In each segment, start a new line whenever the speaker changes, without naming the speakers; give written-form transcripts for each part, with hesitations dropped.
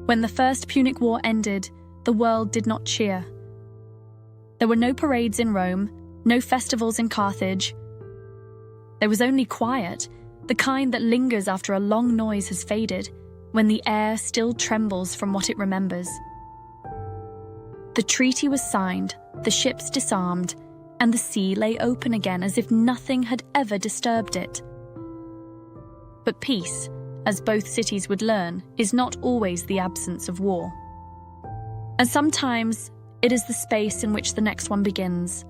When the First Punic War ended, the world did not cheer. There were no parades in Rome, no festivals in Carthage. There was only quiet, the kind that lingers after a long noise has faded, when the air still trembles from what it remembers. The treaty was signed, the ships disarmed, and the sea lay open again as if nothing had ever disturbed it. But peace, as both cities would learn, is not always the absence of war. And sometimes it is the space in which the next one begins.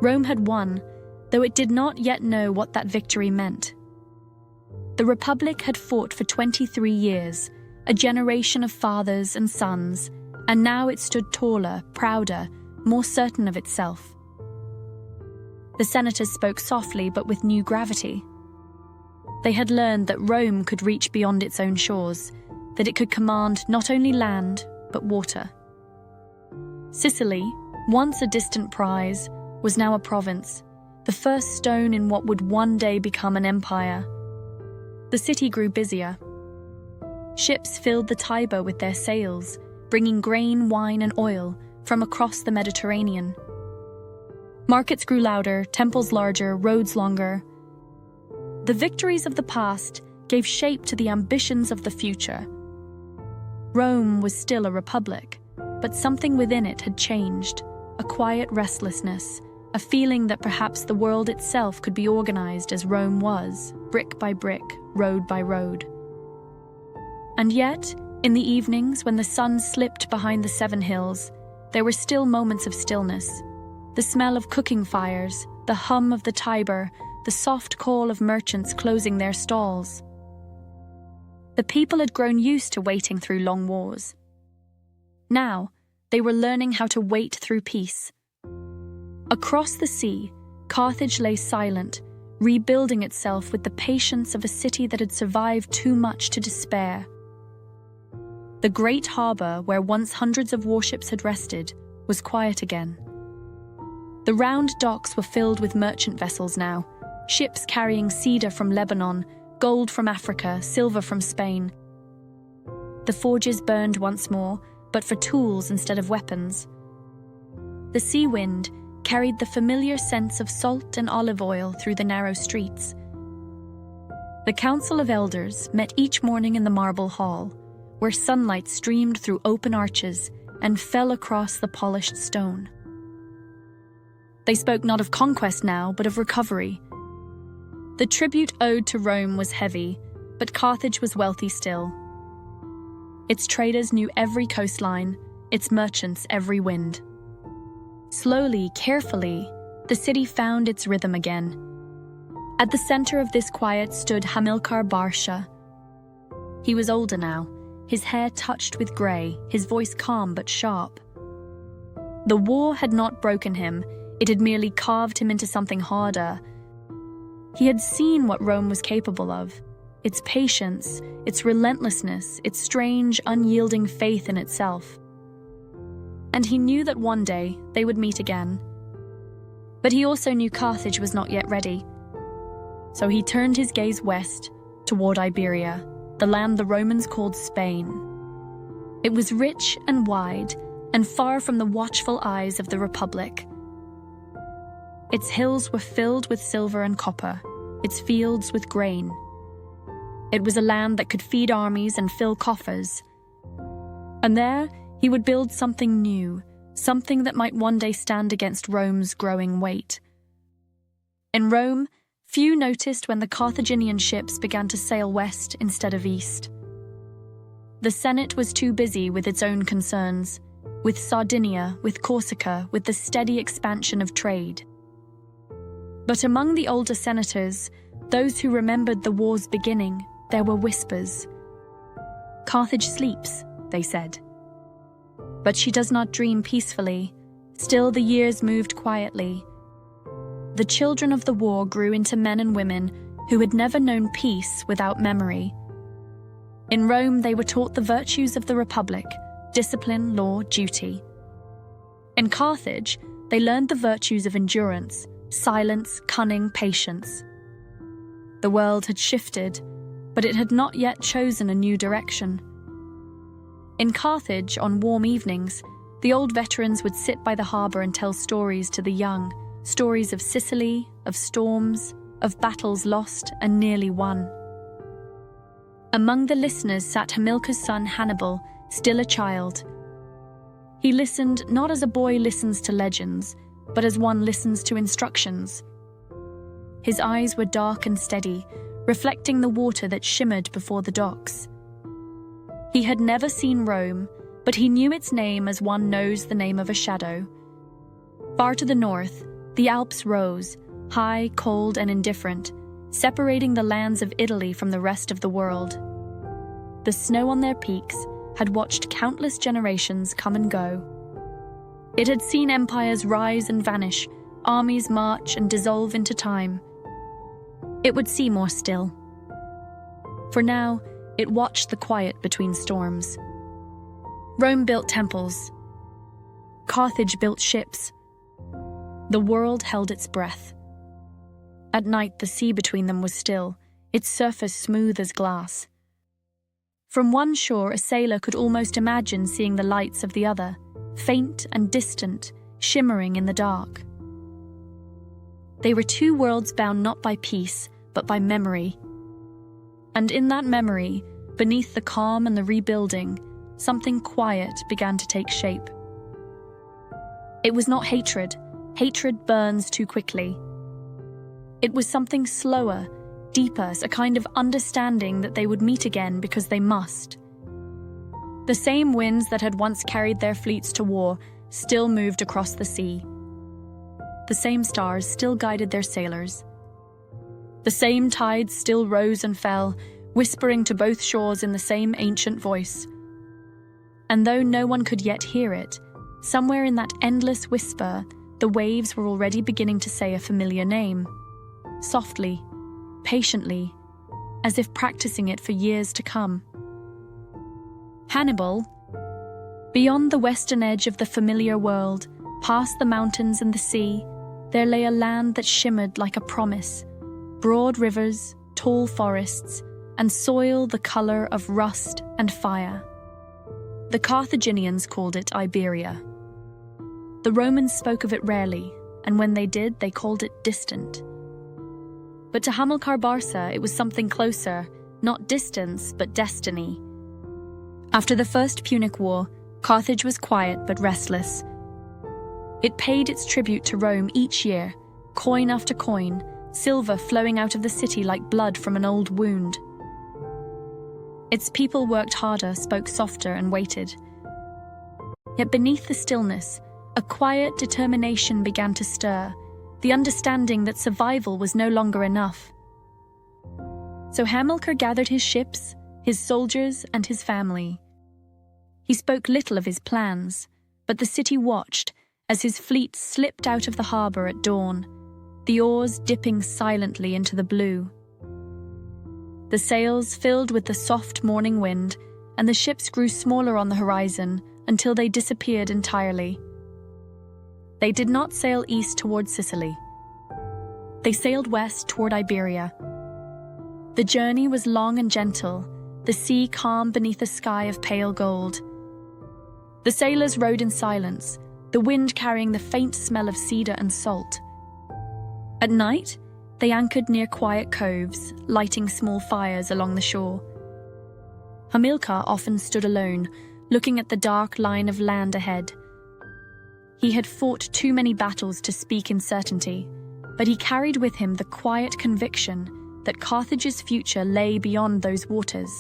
Rome had won, though it did not yet know what that victory meant. The Republic had fought for 23 years, a generation of fathers and sons, and now it stood taller, prouder, more certain of itself. The senators spoke softly but with new gravity. They had learned that Rome could reach beyond its own shores, that it could command not only land, but water. Sicily, once a distant prize, was now a province, the first stone in what would one day become an empire. The city grew busier. Ships filled the Tiber with their sails, bringing grain, wine, and oil from across the Mediterranean. Markets grew louder, temples larger, roads longer. The victories of the past gave shape to the ambitions of the future. Rome was still a republic, but something within it had changed, a quiet restlessness, a feeling that perhaps the world itself could be organized as Rome was, brick by brick, road by road. And yet, in the evenings when the sun slipped behind the seven hills, there were still moments of stillness. The smell of cooking fires, the hum of the Tiber, the soft call of merchants closing their stalls. The people had grown used to waiting through long wars. Now, they were learning how to wait through peace. Across the sea, Carthage lay silent, rebuilding itself with the patience of a city that had survived too much to despair. The great harbour, where once hundreds of warships had rested, was quiet again. The round docks were filled with merchant vessels now, ships carrying cedar from Lebanon, gold from Africa, silver from Spain. The forges burned once more, but for tools instead of weapons. The sea wind carried the familiar scents of salt and olive oil through the narrow streets. The Council of Elders met each morning in the marble hall, where sunlight streamed through open arches and fell across the polished stone. They spoke not of conquest now, but of recovery. The tribute owed to Rome was heavy, but Carthage was wealthy still. Its traders knew every coastline, its merchants every wind. Slowly, carefully, the city found its rhythm again. At the center of this quiet stood Hamilcar Barca. He was older now, his hair touched with grey, his voice calm but sharp. The war had not broken him, it had merely carved him into something harder. He had seen what Rome was capable of, its patience, its relentlessness, its strange, unyielding faith in itself. And he knew that one day they would meet again. But he also knew Carthage was not yet ready. So he turned his gaze west, toward Iberia, the land the Romans called Spain. It was rich and wide, and far from the watchful eyes of the Republic. Its hills were filled with silver and copper, its fields with grain. It was a land that could feed armies and fill coffers. And there, he would build something new, something that might one day stand against Rome's growing weight. In Rome, few noticed when the Carthaginian ships began to sail west instead of east. The Senate was too busy with its own concerns, with Sardinia, with Corsica, with the steady expansion of trade. But among the older senators, those who remembered the war's beginning, there were whispers. Carthage sleeps, they said. But she does not dream peacefully. Still the years moved quietly. The children of the war grew into men and women who had never known peace without memory. In Rome, they were taught the virtues of the Republic, discipline, law, duty. In Carthage, they learned the virtues of endurance, silence, cunning, patience. The world had shifted, but it had not yet chosen a new direction. In Carthage, on warm evenings, the old veterans would sit by the harbour and tell stories to the young, stories of Sicily, of storms, of battles lost and nearly won. Among the listeners sat Hamilcar's son Hannibal, still a child. He listened not as a boy listens to legends, but as one listens to instructions. His eyes were dark and steady, reflecting the water that shimmered before the docks. He had never seen Rome, but he knew its name as one knows the name of a shadow. Far to the north, the Alps rose, high, cold, and indifferent, separating the lands of Italy from the rest of the world. The snow on their peaks had watched countless generations come and go. It had seen empires rise and vanish, armies march and dissolve into time. It would see more still. For now, it watched the quiet between storms. Rome built temples. Carthage built ships. The world held its breath. At night, the sea between them was still, its surface smooth as glass. From one shore, a sailor could almost imagine seeing the lights of the other, faint and distant, shimmering in the dark. They were two worlds bound not by peace, but by memory. And in that memory, beneath the calm and the rebuilding, something quiet began to take shape. It was not hatred. Hatred burns too quickly. It was something slower, deeper, a kind of understanding that they would meet again because they must. The same winds that had once carried their fleets to war still moved across the sea. The same stars still guided their sailors. The same tides still rose and fell, whispering to both shores in the same ancient voice. And though no one could yet hear it, somewhere in that endless whisper, the waves were already beginning to say a familiar name. Softly, patiently, as if practicing it for years to come. Hannibal. Beyond the western edge of the familiar world, past the mountains and the sea, there lay a land that shimmered like a promise. Broad rivers, tall forests, and soil the color of rust and fire. The Carthaginians called it Iberia. The Romans spoke of it rarely, and when they did, they called it distant. But to Hamilcar Barca, it was something closer, not distance, but destiny. After the First Punic War, Carthage was quiet but restless. It paid its tribute to Rome each year, coin after coin, silver flowing out of the city like blood from an old wound. Its people worked harder, spoke softer, and waited. Yet beneath the stillness, a quiet determination began to stir, the understanding that survival was no longer enough. So Hamilcar gathered his ships, his soldiers, and his family. He spoke little of his plans, but the city watched as his fleet slipped out of the harbour at dawn, the oars dipping silently into the blue. The sails filled with the soft morning wind, and the ships grew smaller on the horizon until they disappeared entirely. They did not sail east toward Sicily. They sailed west toward Iberia. The journey was long and gentle, the sea calm beneath a sky of pale gold. The sailors rowed in silence, the wind carrying the faint smell of cedar and salt. At night, they anchored near quiet coves, lighting small fires along the shore. Hamilcar often stood alone, looking at the dark line of land ahead. He had fought too many battles to speak in certainty, but he carried with him the quiet conviction that Carthage's future lay beyond those waters.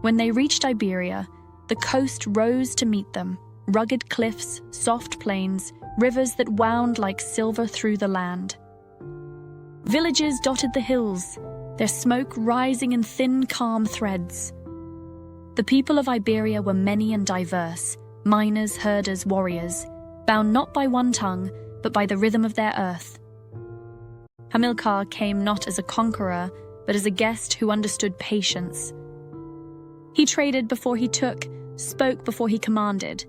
When they reached Iberia, the coast rose to meet them, rugged cliffs, soft plains, rivers that wound like silver through the land. Villages dotted the hills, their smoke rising in thin, calm threads. The people of Iberia were many and diverse, miners, herders, warriors, bound not by one tongue, but by the rhythm of their earth. Hamilcar came not as a conqueror, but as a guest who understood patience. He traded before he took, spoke before he commanded.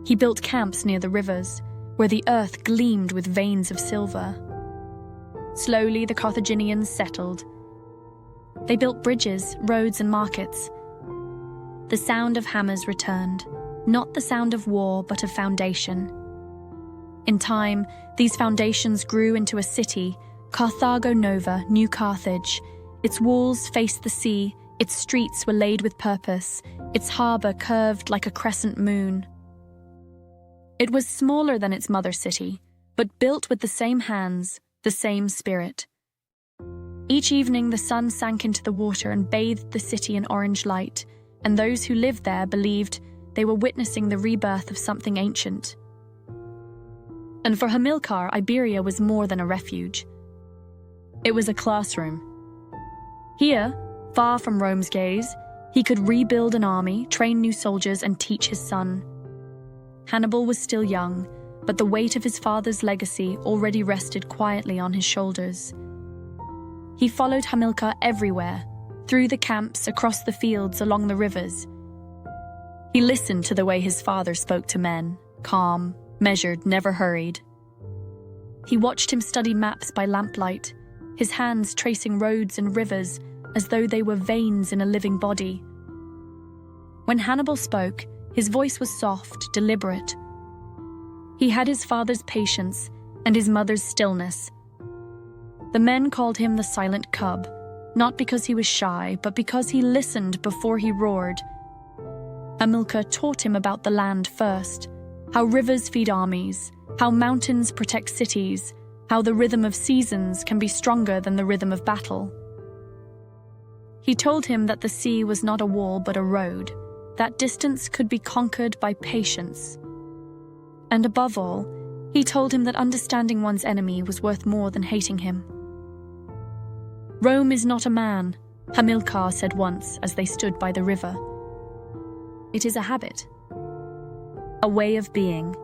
He built camps near the rivers, where the earth gleamed with veins of silver. Slowly the Carthaginians settled. They built bridges, roads, and markets. The The sound of hammers returned, not the sound of war, but of foundation. In time, these foundations grew into a city, Carthago Nova, New Carthage. Its walls faced the sea, its streets were laid with purpose, its harbour curved like a crescent moon. It was smaller than its mother city, but built with the same hands, the same spirit. Each evening the sun sank into the water and bathed the city in orange light, and those who lived there believed they were witnessing the rebirth of something ancient. And for Hamilcar, Iberia was more than a refuge. It was a classroom. Here, far from Rome's gaze, he could rebuild an army, train new soldiers, and teach his son. Hannibal was still young, but the weight of his father's legacy already rested quietly on his shoulders. He followed Hamilcar everywhere, through the camps, across the fields, along the rivers. He listened to the way his father spoke to men, calm, measured, never hurried. He watched him study maps by lamplight, his hands tracing roads and rivers as though they were veins in a living body. When Hannibal spoke, his voice was soft, deliberate. He had his father's patience and his mother's stillness. The men called him the silent cub, not because he was shy, but because he listened before he roared. Hamilcar taught him about the land first, how rivers feed armies, how mountains protect cities, how the rhythm of seasons can be stronger than the rhythm of battle. He told him that the sea was not a wall but a road, that distance could be conquered by patience. And above all, he told him that understanding one's enemy was worth more than hating him. "Rome is not a man," Hamilcar said once as they stood by the river. "It is a habit, a way of being.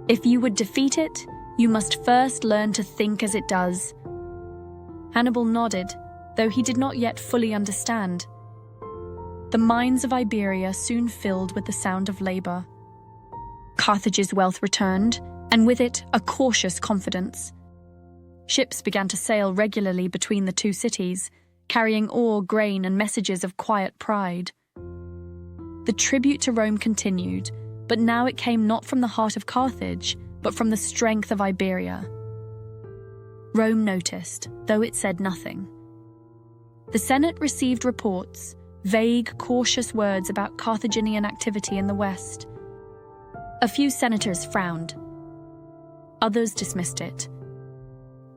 If you would defeat it, you must first learn to think as it does." Hannibal nodded, though he did not yet fully understand. The mines of Iberia soon filled with the sound of labor. Carthage's wealth returned, and with it a cautious confidence. Ships began to sail regularly between the two cities, carrying ore, grain, and messages of quiet pride. The tribute to Rome continued, but now it came not from the heart of Carthage, but from the strength of Iberia. Rome noticed, though it said nothing. The Senate received reports, vague, cautious words about Carthaginian activity in the west. A few senators frowned. Others dismissed it.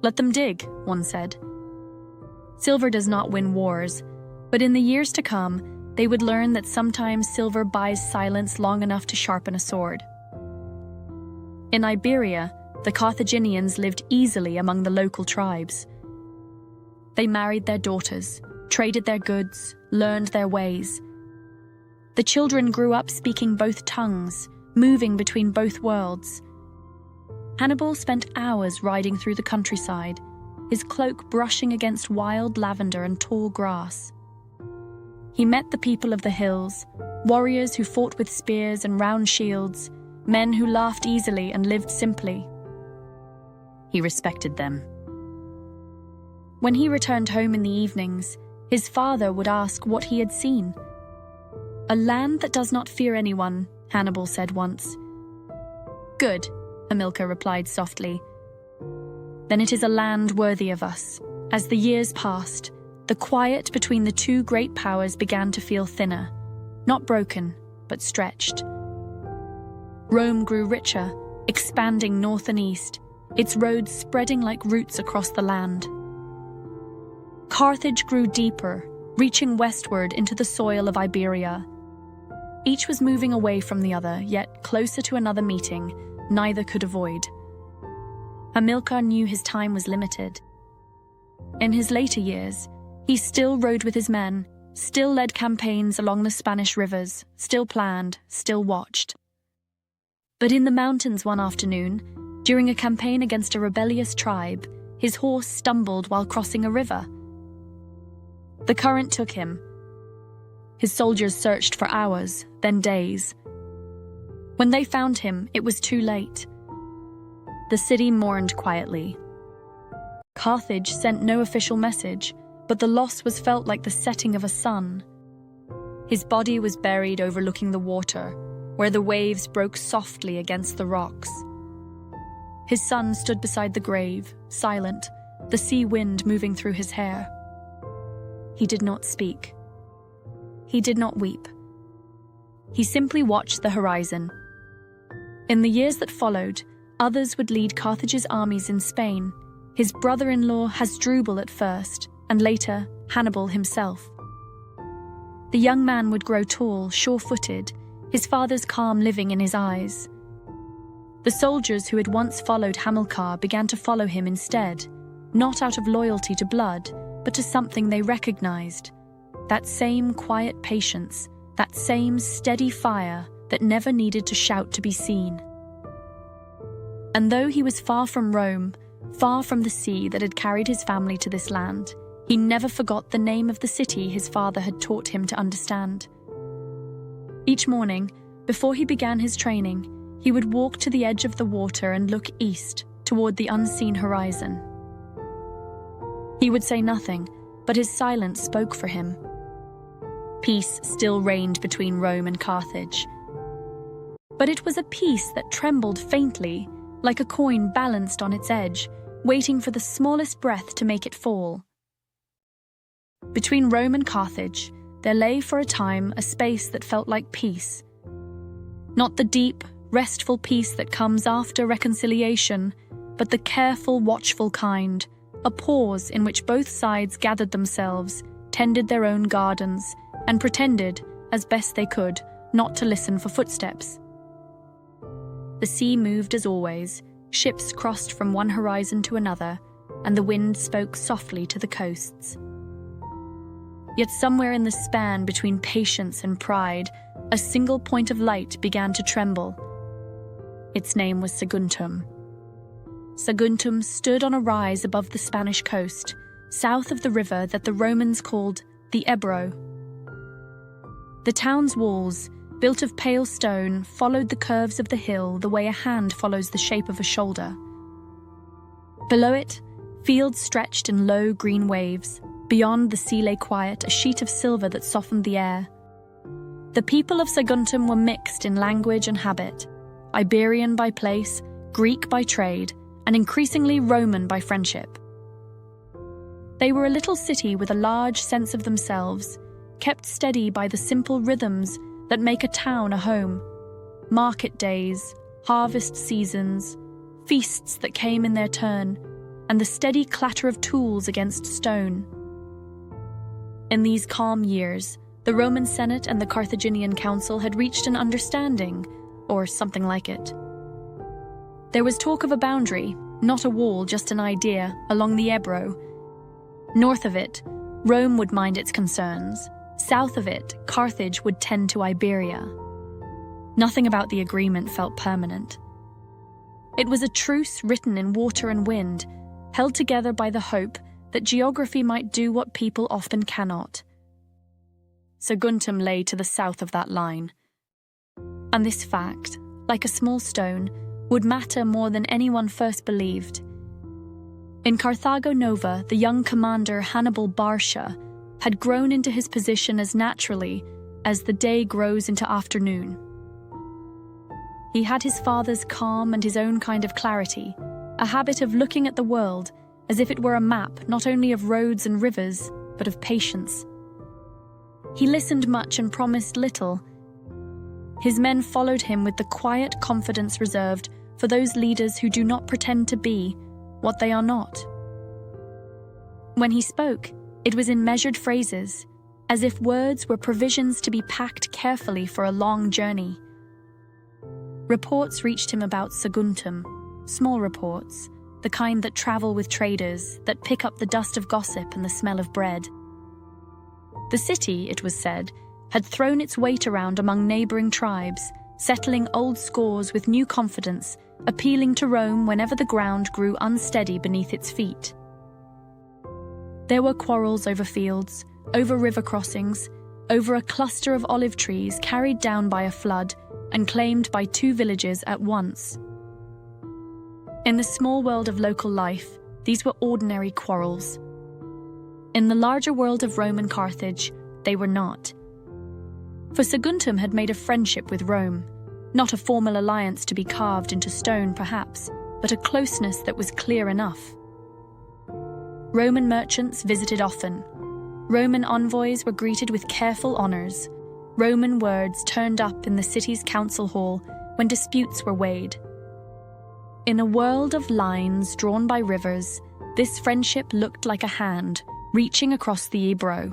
"Let them dig," one said. Silver does not win wars, but in the years to come, they would learn that sometimes silver buys silence long enough to sharpen a sword. In Iberia, the Carthaginians lived easily among the local tribes. They married their daughters, traded their goods, learned their ways. The children grew up speaking both tongues, moving between both worlds. Hannibal spent hours riding through the countryside, his cloak brushing against wild lavender and tall grass. He met the people of the hills, warriors who fought with spears and round shields, men who laughed easily and lived simply. He respected them. When he returned home in the evenings, his father would ask what he had seen. "A land that does not fear anyone," Hannibal said once. "Good," Hamilcar replied softly. "Then it is a land worthy of us." As the years passed, the quiet between the two great powers began to feel thinner, not broken, but stretched. Rome grew richer, expanding north and east, its roads spreading like roots across the land. Carthage grew deeper, reaching westward into the soil of Iberia. Each was moving away from the other, yet closer to another meeting neither could avoid. Hamilcar knew his time was limited. In his later years, he still rode with his men, still led campaigns along the Spanish rivers, still planned, still watched. But in the mountains one afternoon, during a campaign against a rebellious tribe, his horse stumbled while crossing a river. The current took him. His soldiers searched for hours, then days. When they found him, it was too late. The city mourned quietly. Carthage sent no official message, but the loss was felt like the setting of a sun. His body was buried overlooking the water, where the waves broke softly against the rocks. His son stood beside the grave, silent, the sea wind moving through his hair. He did not speak. He did not weep. He simply watched the horizon. In the years that followed, others would lead Carthage's armies in Spain, his brother-in-law Hasdrubal at first, and later Hannibal himself. The young man would grow tall, sure-footed, his father's calm living in his eyes. The soldiers who had once followed Hamilcar began to follow him instead, not out of loyalty to blood, but to something they recognized. That same quiet patience, that same steady fire that never needed to shout to be seen. And though he was far from Rome, far from the sea that had carried his family to this land, he never forgot the name of the city his father had taught him to understand. Each morning, before he began his training, he would walk to the edge of the water and look east, toward the unseen horizon. He would say nothing, but his silence spoke for him. Peace still reigned between Rome and Carthage. But it was a peace that trembled faintly, like a coin balanced on its edge, waiting for the smallest breath to make it fall. Between Rome and Carthage, there lay for a time a space that felt like peace. Not the deep, restful peace that comes after reconciliation, but the careful, watchful kind, a pause in which both sides gathered themselves, tended their own gardens, and pretended, as best they could, not to listen for footsteps. The sea moved as always, ships crossed from one horizon to another, and the wind spoke softly to the coasts. Yet somewhere in the span between patience and pride, a single point of light began to tremble. Its name was Saguntum. Saguntum stood on a rise above the Spanish coast, south of the river that the Romans called the Ebro. The town's walls, built of pale stone, followed the curves of the hill the way a hand follows the shape of a shoulder. Below it, fields stretched in low green waves. Beyond the sea lay quiet, a sheet of silver that softened the air. The people of Saguntum were mixed in language and habit, Iberian by place, Greek by trade, and increasingly Roman by friendship. They were a little city with a large sense of themselves, kept steady by the simple rhythms that make a town a home. Market days, harvest seasons, feasts that came in their turn, and the steady clatter of tools against stone. In these calm years, the Roman Senate and the Carthaginian Council had reached an understanding, or something like it. There was talk of a boundary, not a wall, just an idea, along the Ebro. North of it, Rome would mind its concerns. South of it, Carthage would tend to Iberia. Nothing about the agreement felt permanent. It was a truce written in water and wind, held together by the hope that geography might do what people often cannot. Saguntum lay to the south of that line. And this fact, like a small stone, would matter more than anyone first believed. In Carthago Nova, the young commander Hannibal Barca had grown into his position as naturally as the day grows into afternoon. He had his father's calm and his own kind of clarity, a habit of looking at the world as if it were a map not only of roads and rivers, but of patience. He listened much and promised little. His men followed him with the quiet confidence reserved for those leaders who do not pretend to be what they are not. When he spoke, it was in measured phrases, as if words were provisions to be packed carefully for a long journey. Reports reached him about Saguntum, small reports, the kind that travel with traders, that pick up the dust of gossip and the smell of bread. The city, it was said, had thrown its weight around among neighboring tribes, settling old scores with new confidence, appealing to Rome whenever the ground grew unsteady beneath its feet. There were quarrels over fields, over river crossings, over a cluster of olive trees carried down by a flood and claimed by two villages at once. In the small world of local life, these were ordinary quarrels. In the larger world of Rome and Carthage, they were not. For Saguntum had made a friendship with Rome, not a formal alliance to be carved into stone perhaps, but a closeness that was clear enough. Roman merchants visited often. Roman envoys were greeted with careful honors. Roman words turned up in the city's council hall when disputes were weighed. In a world of lines drawn by rivers, this friendship looked like a hand reaching across the Ebro.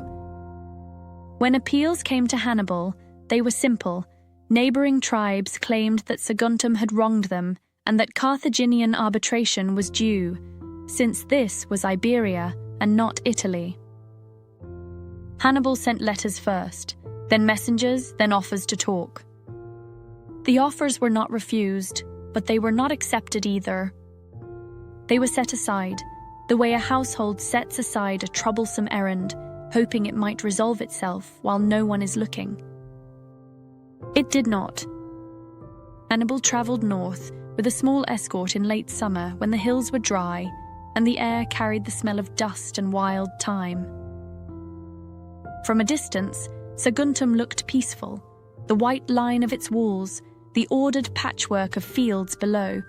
When appeals came to Hannibal, they were simple. Neighboring tribes claimed that Saguntum had wronged them and that Carthaginian arbitration was due, since this was Iberia and not Italy. Hannibal sent letters first, then messengers, then offers to talk. The offers were not refused, but they were not accepted either. They were set aside, the way a household sets aside a troublesome errand, hoping it might resolve itself while no one is looking. It did not. Hannibal travelled north with a small escort in late summer when the hills were dry and the air carried the smell of dust and wild thyme. From a distance, Saguntum looked peaceful, the white line of its walls, the ordered patchwork of fields below,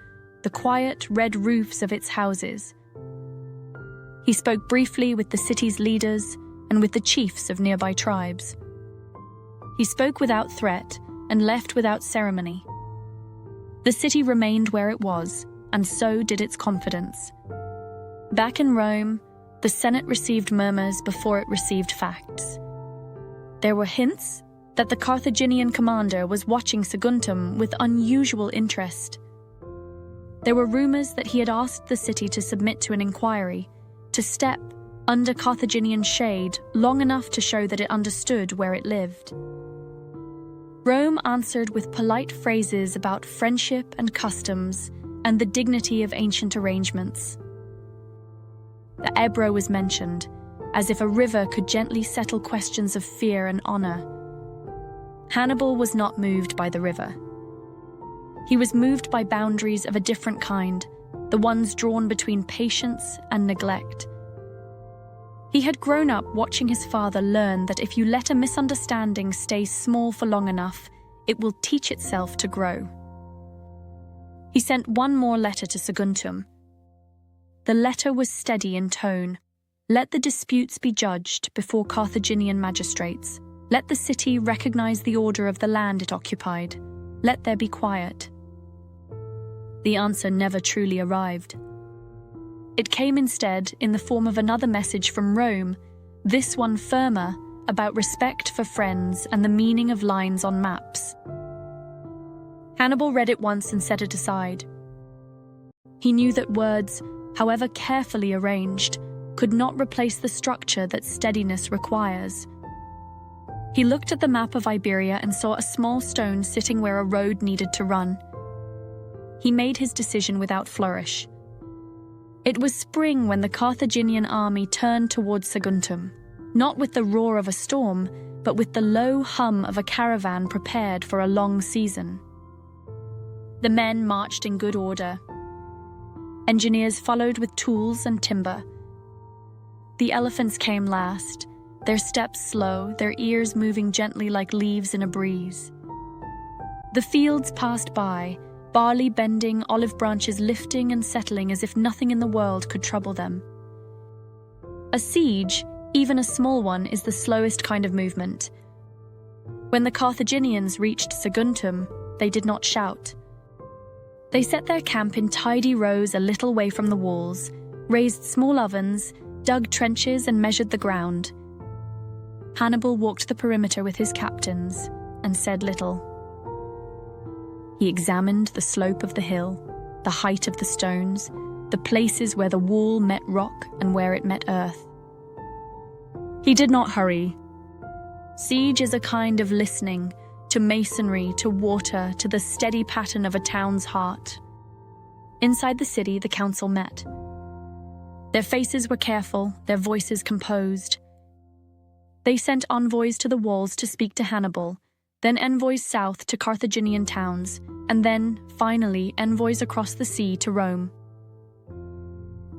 the quiet red roofs of its houses. He spoke briefly with the city's leaders and with the chiefs of nearby tribes. He spoke without threat and left without ceremony. The city remained where it was, and so did its confidence. Back in Rome, the Senate received murmurs before it received facts. There were hints that the Carthaginian commander was watching Saguntum with unusual interest. There were rumors that he had asked the city to submit to an inquiry, to step under Carthaginian shade long enough to show that it understood where it lived. Rome answered with polite phrases about friendship and customs and the dignity of ancient arrangements. The Ebro was mentioned, as if a river could gently settle questions of fear and honor. Hannibal was not moved by the river. He was moved by boundaries of a different kind, the ones drawn between patience and neglect. He had grown up watching his father learn that if you let a misunderstanding stay small for long enough, it will teach itself to grow. He sent one more letter to Saguntum. The letter was steady in tone. Let the disputes be judged before Carthaginian magistrates. Let the city recognize the order of the land it occupied. Let there be quiet. The answer never truly arrived. It came instead in the form of another message from Rome, this one firmer, about respect for friends and the meaning of lines on maps. Hannibal read it once and set it aside. He knew that words, however carefully arranged, could not replace the structure that steadiness requires. He looked at the map of Iberia and saw a small stone sitting where a road needed to run. He made his decision without flourish. It was spring when the Carthaginian army turned towards Saguntum, not with the roar of a storm, but with the low hum of a caravan prepared for a long season. The men marched in good order. Engineers followed with tools and timber. The elephants came last, their steps slow, their ears moving gently like leaves in a breeze. The fields passed by, barley bending, olive branches lifting and settling as if nothing in the world could trouble them. A siege, even a small one, is the slowest kind of movement. When the Carthaginians reached Saguntum, they did not shout. They set their camp in tidy rows a little way from the walls, raised small ovens, dug trenches and measured the ground. Hannibal walked the perimeter with his captains and said little. He examined the slope of the hill, the height of the stones, the places where the wall met rock and where it met earth. He did not hurry. Siege is a kind of listening, to masonry, to water, to the steady pattern of a town's heart. Inside the city, the council met. Their faces were careful, their voices composed. They sent envoys to the walls to speak to Hannibal, then envoys south to Carthaginian towns, and then, finally, envoys across the sea to Rome.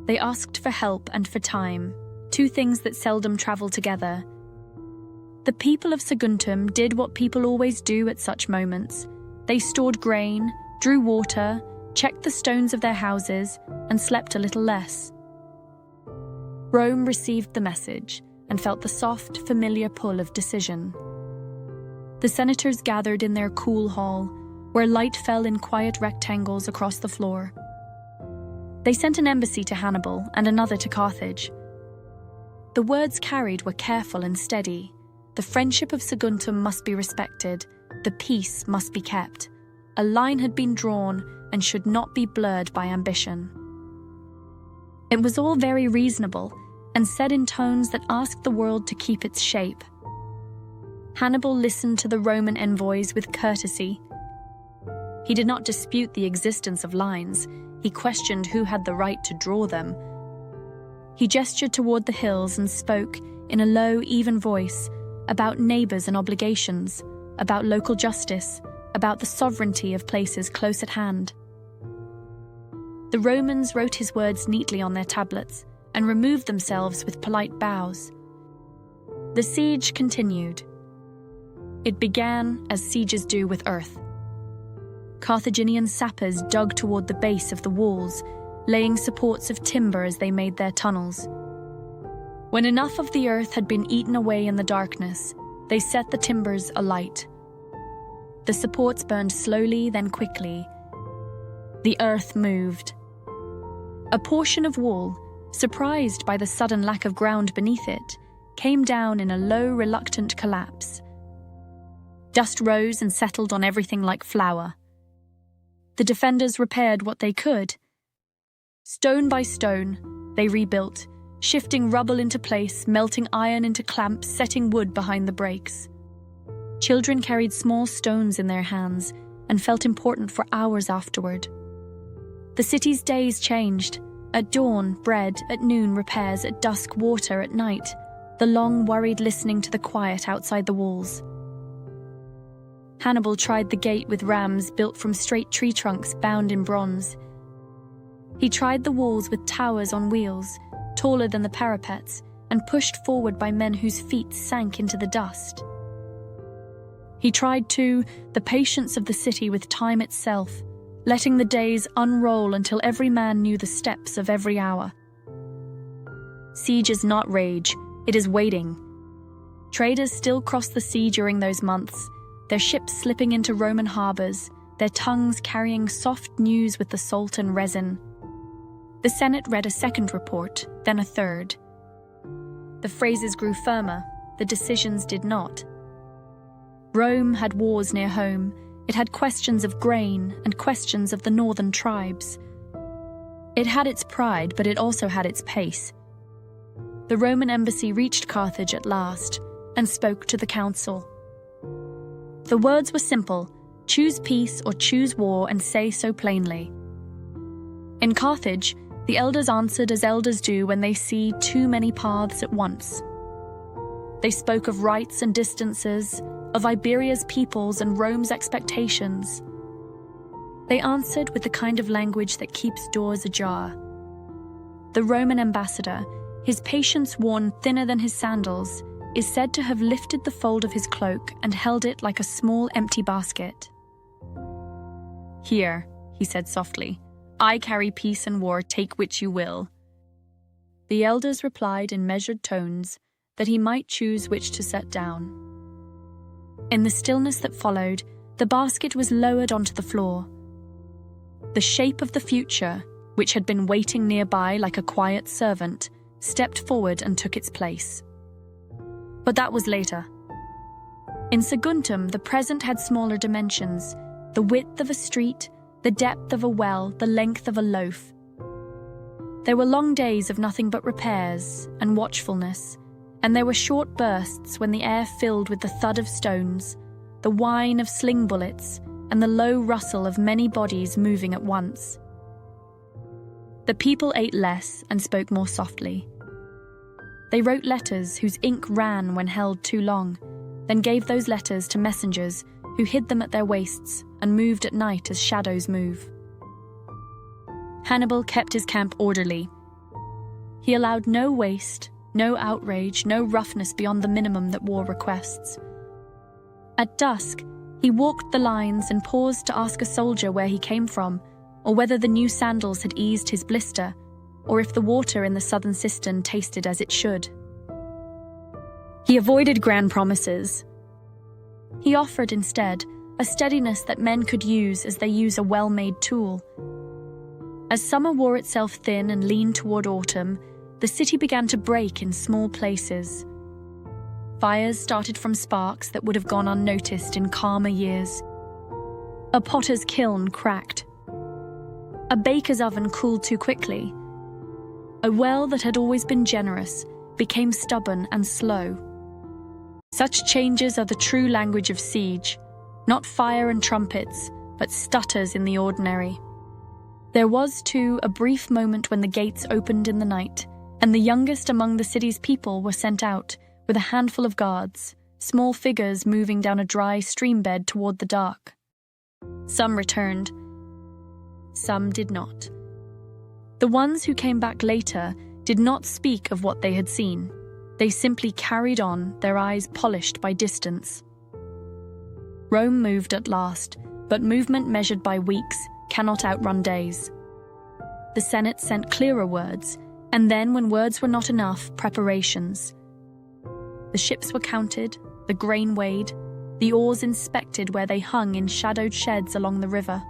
They asked for help and for time, two things that seldom travel together. The people of Saguntum did what people always do at such moments. They stored grain, drew water, checked the stones of their houses, and slept a little less. Rome received the message and felt the soft, familiar pull of decision. The senators gathered in their cool hall, where light fell in quiet rectangles across the floor. They sent an embassy to Hannibal and another to Carthage. The words carried were careful and steady. The friendship of Saguntum must be respected. The peace must be kept. A line had been drawn and should not be blurred by ambition. It was all very reasonable and said in tones that asked the world to keep its shape. Hannibal listened to the Roman envoys with courtesy. He did not dispute the existence of lines. He questioned who had the right to draw them. He gestured toward the hills and spoke, in a low, even voice, about neighbors and obligations, about local justice, about the sovereignty of places close at hand. The Romans wrote his words neatly on their tablets and removed themselves with polite bows. The siege continued. It began as sieges do with earth. Carthaginian sappers dug toward the base of the walls, laying supports of timber as they made their tunnels. When enough of the earth had been eaten away in the darkness, they set the timbers alight. The supports burned slowly, then quickly. The earth moved. A portion of wall, surprised by the sudden lack of ground beneath it, came down in a low, reluctant collapse. Dust rose and settled on everything like flour. The defenders repaired what they could. Stone by stone, they rebuilt, shifting rubble into place, melting iron into clamps, setting wood behind the breaks. Children carried small stones in their hands and felt important for hours afterward. The city's days changed. At dawn, bread; at noon, repairs; at dusk, water; at night, the long, worried listening to the quiet outside the walls. Hannibal tried the gate with rams built from straight tree trunks bound in bronze. He tried the walls with towers on wheels, taller than the parapets, and pushed forward by men whose feet sank into the dust. He tried, too, the patience of the city with time itself, letting the days unroll until every man knew the steps of every hour. Siege is not rage, it is waiting. Traders still crossed the sea during those months, their ships slipping into Roman harbors, their tongues carrying soft news with the salt and resin. The Senate read a second report, then a third. The phrases grew firmer, the decisions did not. Rome had wars near home. It had questions of grain and questions of the northern tribes. It had its pride, but it also had its pace. The Roman embassy reached Carthage at last and spoke to the council. The words were simple: choose peace or choose war, and say so plainly. In Carthage, the elders answered as elders do when they see too many paths at once. They spoke of rights and distances, of Iberia's peoples and Rome's expectations. They answered with the kind of language that keeps doors ajar. The Roman ambassador, his patience worn thinner than his sandals, is said to have lifted the fold of his cloak and held it like a small empty basket. "Here," he said softly, "I carry peace and war, take which you will." The elders replied in measured tones that he might choose which to set down. In the stillness that followed, the basket was lowered onto the floor. The shape of the future, which had been waiting nearby like a quiet servant, stepped forward and took its place. But that was later. In Saguntum, the present had smaller dimensions: the width of a street, the depth of a well, the length of a loaf. There were long days of nothing but repairs and watchfulness, and there were short bursts when the air filled with the thud of stones, the whine of sling bullets, and the low rustle of many bodies moving at once. The people ate less and spoke more softly. They wrote letters whose ink ran when held too long, then gave those letters to messengers who hid them at their waists and moved at night as shadows move. Hannibal kept his camp orderly. He allowed no waste, no outrage, no roughness beyond the minimum that war requests. At dusk, he walked the lines and paused to ask a soldier where he came from, or whether the new sandals had eased his blister, or if the water in the southern cistern tasted as it should. He avoided grand promises. He offered instead a steadiness that men could use as they use a well-made tool. As summer wore itself thin and leaned toward autumn, the city began to break in small places. Fires started from sparks that would have gone unnoticed in calmer years. A potter's kiln cracked. A baker's oven cooled too quickly. A well that had always been generous became stubborn and slow. Such changes are the true language of siege, not fire and trumpets, but stutters in the ordinary. There was, too, a brief moment when the gates opened in the night, and the youngest among the city's people were sent out, with a handful of guards, small figures moving down a dry stream bed toward the dark. Some returned. Some did not. The ones who came back later did not speak of what they had seen. They simply carried on, their eyes polished by distance. Rome moved at last, but movement measured by weeks cannot outrun days. The Senate sent clearer words, and then, when words were not enough, preparations. The ships were counted, the grain weighed, the oars inspected where they hung in shadowed sheds along the river.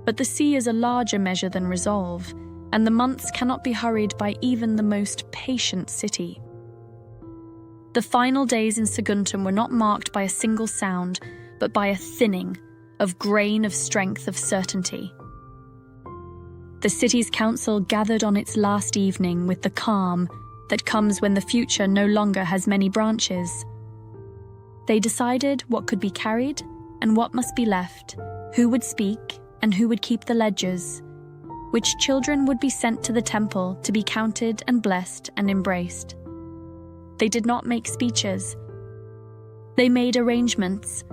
But the sea is a larger measure than resolve, and the months cannot be hurried by even the most patient city. The final days in Saguntum were not marked by a single sound, but by a thinning of grain, of strength, of certainty. The city's council gathered on its last evening with the calm that comes when the future no longer has many branches. They decided what could be carried and what must be left, who would speak and who would keep the ledgers, which children would be sent to the temple to be counted and blessed and embraced. They did not make speeches. They made arrangements.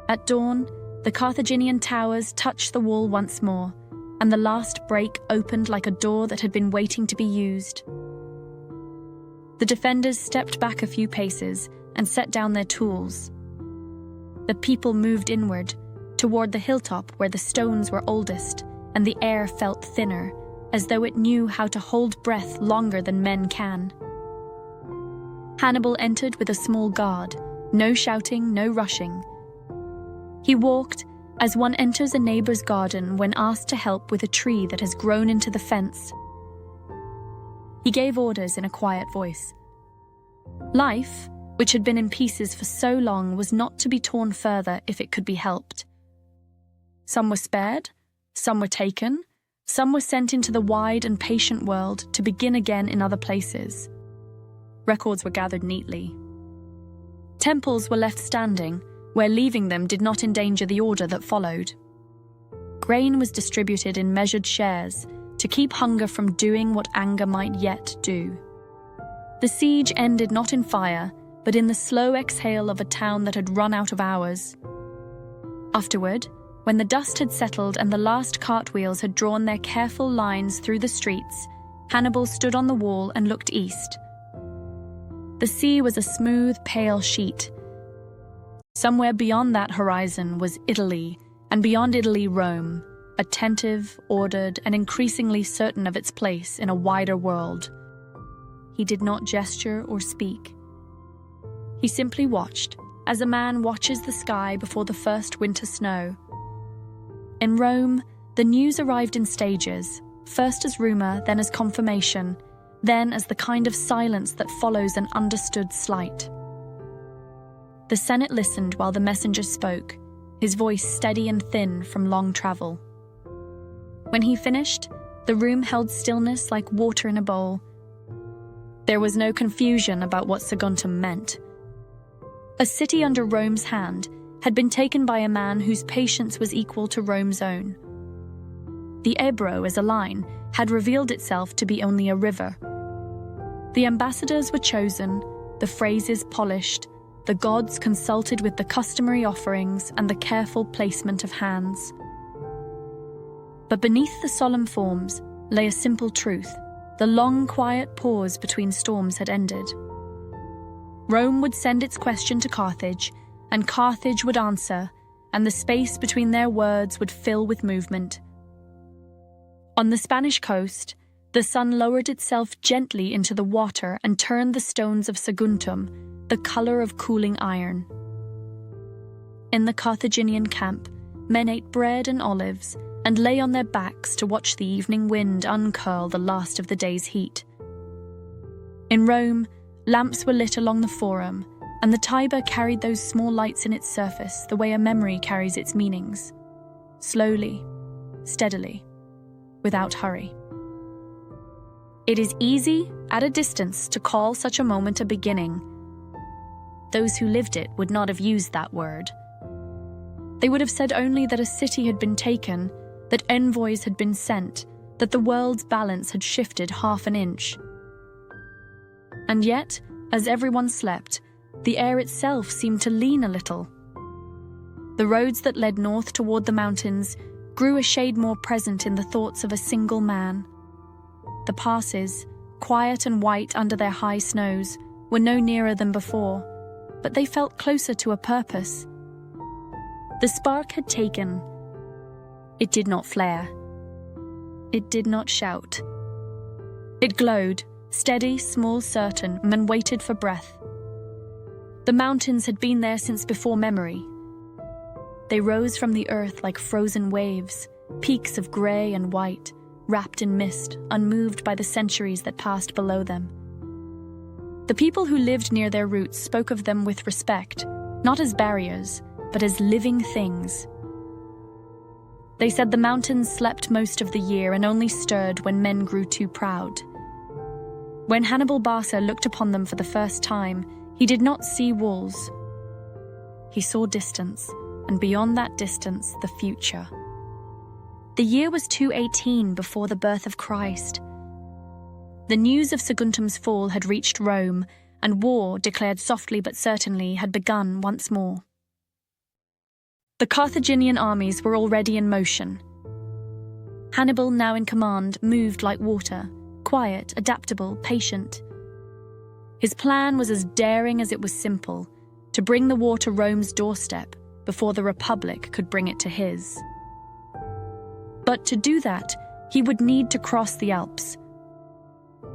At dawn, the Carthaginian towers touched the wall once more, and the last break opened like a door that had been waiting to be used. The defenders stepped back a few paces and set down their tools. The people moved inward, toward the hilltop where the stones were oldest, and the air felt thinner, as though it knew how to hold breath longer than men can. Hannibal entered with a small guard, no shouting, no rushing. He walked as one enters a neighbor's garden when asked to help with a tree that has grown into the fence. He gave orders in a quiet voice. Life, which had been in pieces for so long, was not to be torn further if it could be helped. Some were spared, some were taken, some were sent into the wide and patient world to begin again in other places. Records were gathered neatly. Temples were left standing, where leaving them did not endanger the order that followed. Grain was distributed in measured shares to keep hunger from doing what anger might yet do. The siege ended not in fire, but in the slow exhale of a town that had run out of hours. Afterward, when the dust had settled and the last cartwheels had drawn their careful lines through the streets, Hannibal stood on the wall and looked east. The sea was a smooth, pale sheet. Somewhere beyond that horizon was Italy, and beyond Italy Rome, attentive, ordered, and increasingly certain of its place in a wider world. He did not gesture or speak. He simply watched, as a man watches the sky before the first winter snow. In Rome, the news arrived in stages, first as rumor, then as confirmation, then as the kind of silence that follows an understood slight. The Senate listened while the messenger spoke, his voice steady and thin from long travel. When he finished, the room held stillness like water in a bowl. There was no confusion about what Saguntum meant. A city under Rome's hand had been taken by a man whose patience was equal to Rome's own. The Ebro as a line had revealed itself to be only a river. The ambassadors were chosen, the phrases polished, the gods consulted with the customary offerings and the careful placement of hands. But beneath the solemn forms lay a simple truth. The long, quiet pause between storms had ended. Rome would send its question to Carthage, and Carthage would answer, and the space between their words would fill with movement. On the Spanish coast, the sun lowered itself gently into the water and turned the stones of Saguntum the color of cooling iron. In the Carthaginian camp, men ate bread and olives and lay on their backs to watch the evening wind uncurl the last of the day's heat. In Rome, lamps were lit along the Forum, and the Tiber carried those small lights in its surface the way a memory carries its meanings, slowly, steadily, without hurry. It is easy, at a distance, to call such a moment a beginning. Those who lived it would not have used that word. They would have said only that a city had been taken, that envoys had been sent, that the world's balance had shifted half an inch. And yet, as everyone slept, the air itself seemed to lean a little. The roads that led north toward the mountains grew a shade more present in the thoughts of a single man. The passes, quiet and white under their high snows, were no nearer than before, but they felt closer to a purpose. The spark had taken. It did not flare. It did not shout. It glowed, steady, small, certain, and waited for breath. The mountains had been there since before memory. They rose from the earth like frozen waves, peaks of grey and white, wrapped in mist, unmoved by the centuries that passed below them. The people who lived near their roots spoke of them with respect, not as barriers, but as living things. They said the mountains slept most of the year and only stirred when men grew too proud. When Hannibal Barca looked upon them for the first time, he did not see walls. He saw distance, and beyond that distance, the future. The year was 218 before the birth of Christ. The news of Saguntum's fall had reached Rome, and war, declared softly but certainly, had begun once more. The Carthaginian armies were already in motion. Hannibal, now in command, moved like water, quiet, adaptable, patient. His plan was as daring as it was simple, to bring the war to Rome's doorstep before the Republic could bring it to his. But to do that, he would need to cross the Alps.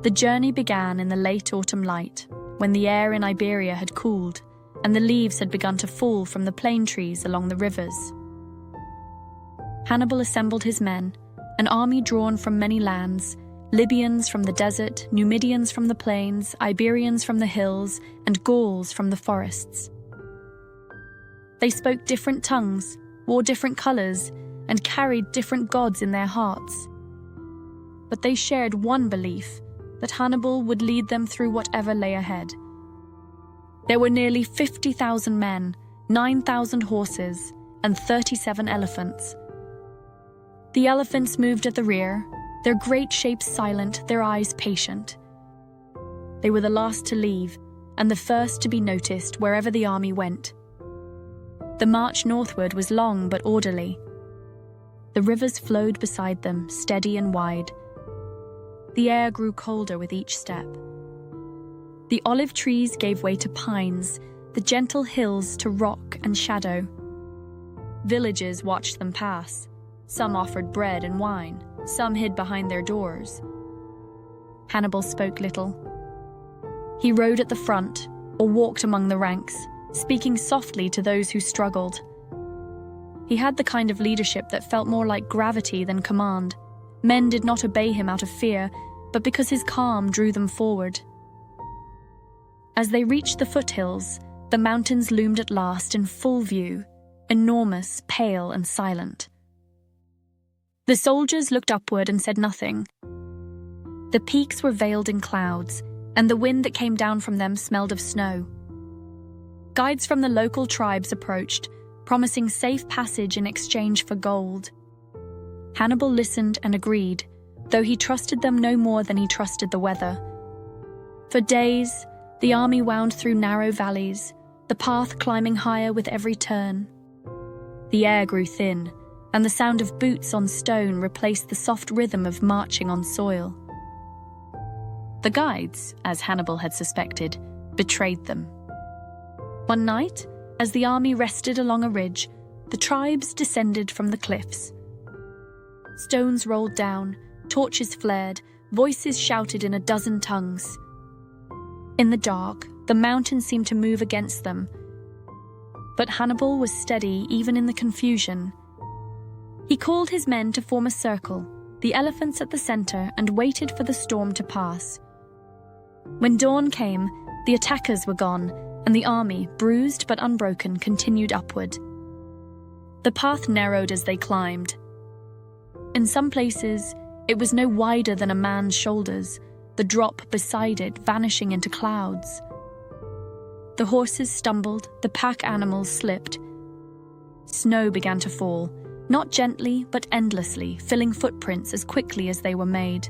The journey began in the late autumn light, when the air in Iberia had cooled, and the leaves had begun to fall from the plane trees along the rivers. Hannibal assembled his men, an army drawn from many lands, Libyans from the desert, Numidians from the plains, Iberians from the hills, and Gauls from the forests. They spoke different tongues, wore different colors, and carried different gods in their hearts. But they shared one belief, that Hannibal would lead them through whatever lay ahead. There were nearly 50,000 men, 9,000 horses, and 37 elephants. The elephants moved at the rear, their great shapes silent, their eyes patient. They were the last to leave, and the first to be noticed wherever the army went. The march northward was long but orderly. The rivers flowed beside them, steady and wide. The air grew colder with each step. The olive trees gave way to pines, the gentle hills to rock and shadow. Villages watched them pass. Some offered bread and wine, some hid behind their doors. Hannibal spoke little. He rode at the front, or walked among the ranks, speaking softly to those who struggled. He had the kind of leadership that felt more like gravity than command. Men did not obey him out of fear, but because his calm drew them forward. As they reached the foothills, the mountains loomed at last in full view, enormous, pale, and silent. The soldiers looked upward and said nothing. The peaks were veiled in clouds, and the wind that came down from them smelled of snow. Guides from the local tribes approached, promising safe passage in exchange for gold. Hannibal listened and agreed, though he trusted them no more than he trusted the weather. For days, the army wound through narrow valleys, the path climbing higher with every turn. The air grew thin, and the sound of boots on stone replaced the soft rhythm of marching on soil. The guides, as Hannibal had suspected, betrayed them. One night, as the army rested along a ridge, the tribes descended from the cliffs. Stones rolled down, torches flared, voices shouted in a dozen tongues. In the dark, the mountains seemed to move against them. But Hannibal was steady even in the confusion. He called his men to form a circle, the elephants at the center, and waited for the storm to pass. When dawn came, the attackers were gone, and the army, bruised but unbroken, continued upward. The path narrowed as they climbed. In some places, it was no wider than a man's shoulders, the drop beside it vanishing into clouds. The horses stumbled, the pack animals slipped. Snow began to fall, not gently but endlessly, filling footprints as quickly as they were made.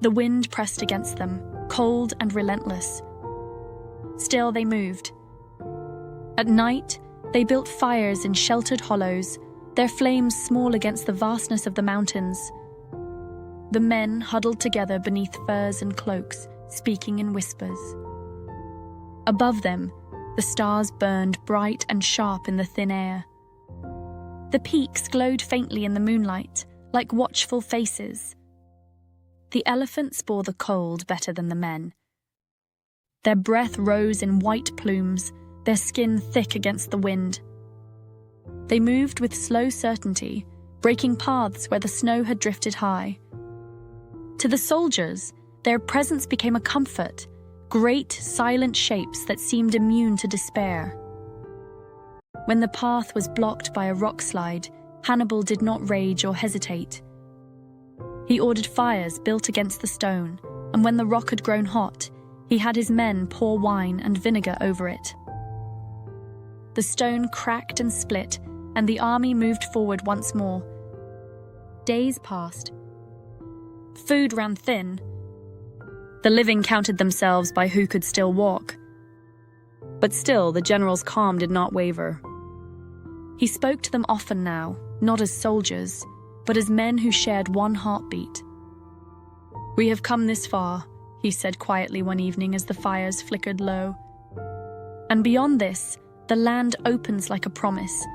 The wind pressed against them, cold and relentless. Still they moved. At night, they built fires in sheltered hollows, their flames small against the vastness of the mountains. The men huddled together beneath furs and cloaks, speaking in whispers. Above them, the stars burned bright and sharp in the thin air. The peaks glowed faintly in the moonlight, like watchful faces. The elephants bore the cold better than the men. Their breath rose in white plumes, their skin thick against the wind. They moved with slow certainty, breaking paths where the snow had drifted high. To the soldiers, their presence became a comfort, great, silent shapes that seemed immune to despair. When the path was blocked by a rock slide, Hannibal did not rage or hesitate. He ordered fires built against the stone, and when the rock had grown hot, he had his men pour wine and vinegar over it. The stone cracked and split, and the army moved forward once more. Days passed. Food ran thin. The living counted themselves by who could still walk. But still, the general's calm did not waver. He spoke to them often now, not as soldiers, but as men who shared one heartbeat. "We have come this far," he said quietly one evening as the fires flickered low. "And beyond this, the land opens like a promise.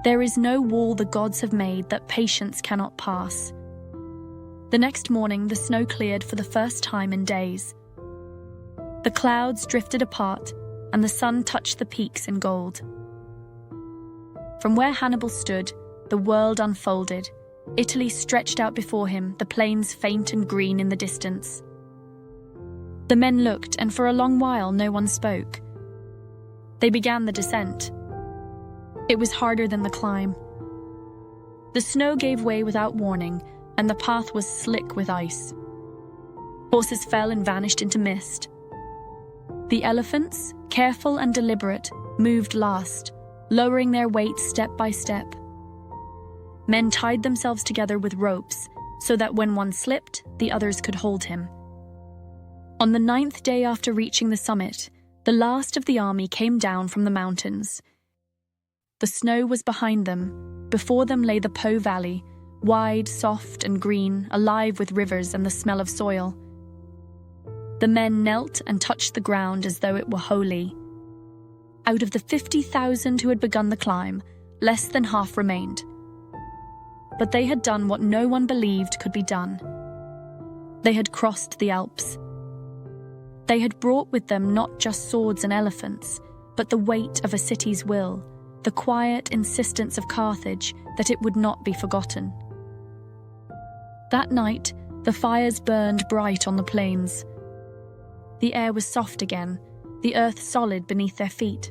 There is no wall the gods have made that patience cannot pass." The next morning, the snow cleared for the first time in days. The clouds drifted apart, and the sun touched the peaks in gold. From where Hannibal stood, the world unfolded. Italy stretched out before him, the plains faint and green in the distance. The men looked, and for a long while no one spoke. They began the descent. It was harder than the climb. The snow gave way without warning, and the path was slick with ice. Horses fell and vanished into mist. The elephants, careful and deliberate, moved last, lowering their weight step by step. Men tied themselves together with ropes, so that when one slipped, the others could hold him. On the 9th day after reaching the summit, the last of the army came down from the mountains. The snow was behind them. Before them lay the Po Valley, wide, soft and green, alive with rivers and the smell of soil. The men knelt and touched the ground as though it were holy. Out of the 50,000 who had begun the climb, less than half remained. But they had done what no one believed could be done. They had crossed the Alps. They had brought with them not just swords and elephants, but the weight of a city's will, the quiet insistence of Carthage that it would not be forgotten. That night, the fires burned bright on the plains. The air was soft again, the earth solid beneath their feet.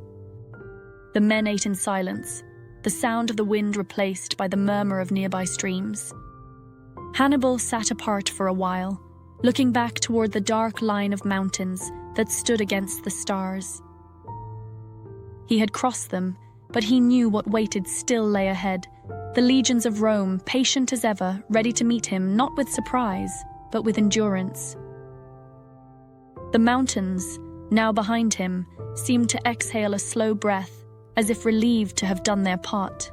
The men ate in silence, the sound of the wind replaced by the murmur of nearby streams. Hannibal sat apart for a while, looking back toward the dark line of mountains that stood against the stars. He had crossed them, but he knew what waited still lay ahead. The legions of Rome, patient as ever, ready to meet him not with surprise, but with endurance. The mountains, now behind him, seemed to exhale a slow breath, as if relieved to have done their part.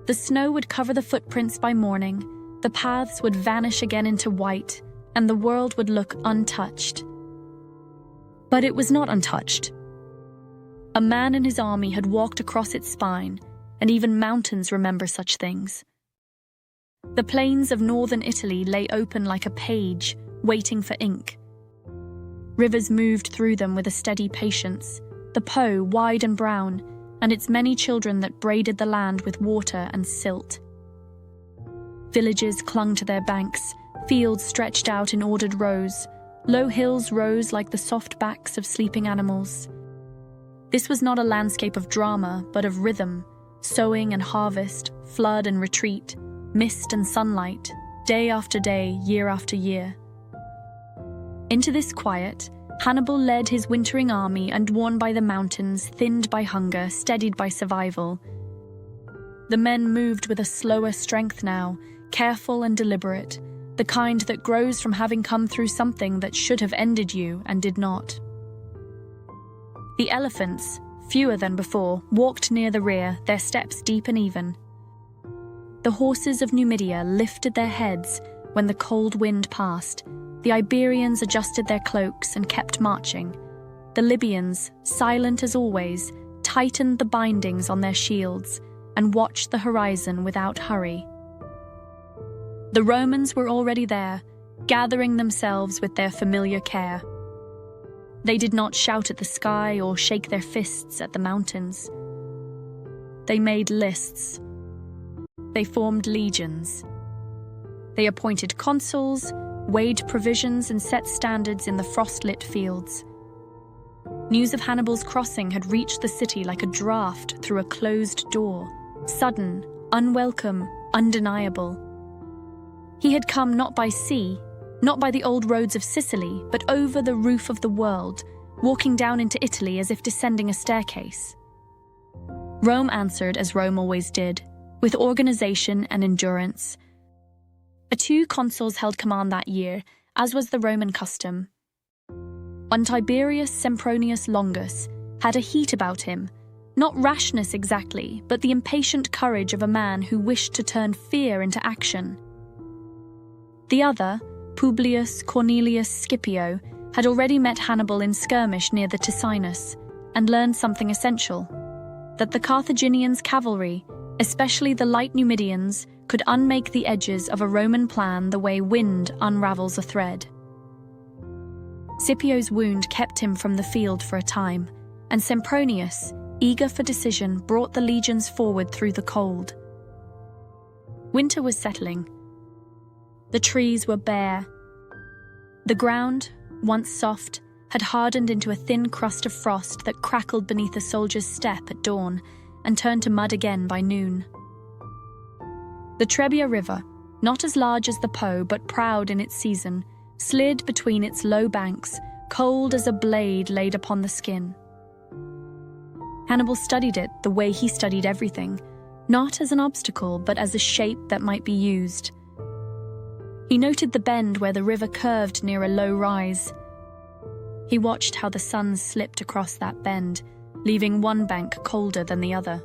The snow would cover the footprints by morning, the paths would vanish again into white, and the world would look untouched. But it was not untouched. A man and his army had walked across its spine, and even mountains remember such things. The plains of northern Italy lay open like a page, waiting for ink. Rivers moved through them with a steady patience, the Po wide and brown, and its many children that braided the land with water and silt. Villages clung to their banks, fields stretched out in ordered rows, low hills rose like the soft backs of sleeping animals. This was not a landscape of drama, but of rhythm, sowing and harvest, flood and retreat, mist and sunlight, day after day, year after year. Into this quiet, Hannibal led his wintering army, and worn by the mountains, thinned by hunger, steadied by survival. The men moved with a slower strength now, careful and deliberate, the kind that grows from having come through something that should have ended you and did not. The elephants, fewer than before, walked near the rear, their steps deep and even. The horses of Numidia lifted their heads when the cold wind passed. The Iberians adjusted their cloaks and kept marching. The Libyans, silent as always, tightened the bindings on their shields and watched the horizon without hurry. The Romans were already there, gathering themselves with their familiar care. They did not shout at the sky or shake their fists at the mountains. They made lists. They formed legions. They appointed consuls, weighed provisions, and set standards in the frost-lit fields. News of Hannibal's crossing had reached the city like a draught through a closed door, sudden, unwelcome, undeniable. He had come not by sea, not by the old roads of Sicily, but over the roof of the world, walking down into Italy as if descending a staircase. Rome answered as Rome always did, with organization and endurance. 2 consuls held command that year, as was the Roman custom. One Tiberius Sempronius Longus had a heat about him, not rashness exactly, but the impatient courage of a man who wished to turn fear into action. The other, Publius Cornelius Scipio, had already met Hannibal in skirmish near the Ticinus, and learned something essential: that the Carthaginians' cavalry, especially the light Numidians, could unmake the edges of a Roman plan the way wind unravels a thread. Scipio's wound kept him from the field for a time, and Sempronius, eager for decision, brought the legions forward through the cold. Winter was settling. The trees were bare. The ground, once soft, had hardened into a thin crust of frost that crackled beneath a soldier's step at dawn and turned to mud again by noon. The Trebia River, not as large as the Po but proud in its season, slid between its low banks, cold as a blade laid upon the skin. Hannibal studied it the way he studied everything, not as an obstacle but as a shape that might be used. He noted the bend where the river curved near a low rise. He watched how the sun slipped across that bend, leaving one bank colder than the other.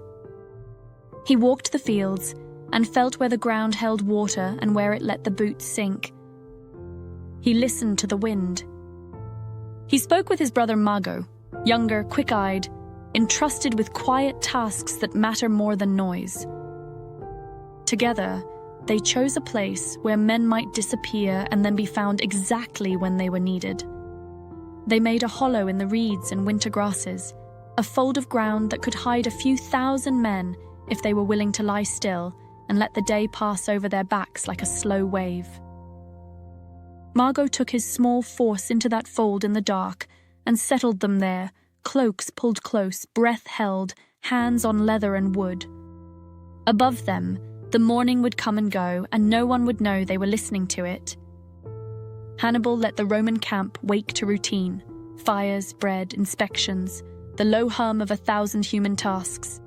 He walked the fields and felt where the ground held water and where it let the boots sink. He listened to the wind. He spoke with his brother Mago, younger, quick-eyed, entrusted with quiet tasks that matter more than noise. Together, they chose a place where men might disappear and then be found exactly when they were needed. They made a hollow in the reeds and winter grasses, a fold of ground that could hide a few thousand men if they were willing to lie still and let the day pass over their backs like a slow wave. Mago took his small force into that fold in the dark and settled them there, cloaks pulled close, breath held, hands on leather and wood. Above them, the morning would come and go, and no one would know they were listening to it. Hannibal let the Roman camp wake to routine: fires, bread, inspections, the low hum of 1,000 human tasks.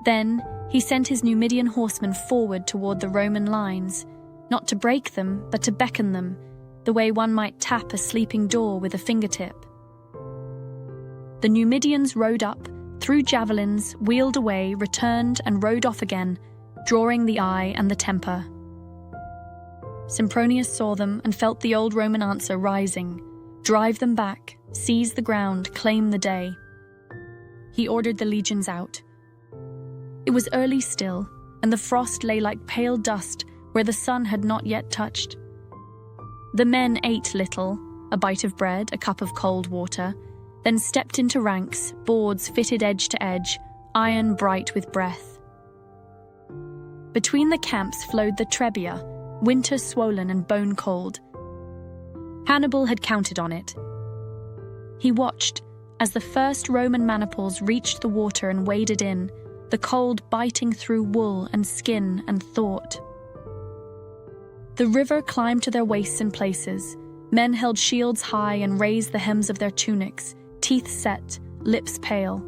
Then he sent his Numidian horsemen forward toward the Roman lines, not to break them, but to beckon them, the way one might tap a sleeping door with a fingertip. The Numidians rode up, threw javelins, wheeled away, returned, and rode off again, drawing the eye and the temper. Sempronius saw them and felt the old Roman answer rising. Drive them back, seize the ground, claim the day. He ordered the legions out. It was early still, and the frost lay like pale dust where the sun had not yet touched. The men ate little, a bite of bread, a cup of cold water, then stepped into ranks, boards fitted edge to edge, iron bright with breath. Between the camps flowed the Trebia, winter swollen and bone cold. Hannibal had counted on it. He watched as the first Roman maniples reached the water and waded in, the cold biting through wool and skin and thought. The river climbed to their waists in places. Men held shields high and raised the hems of their tunics, teeth set, lips pale.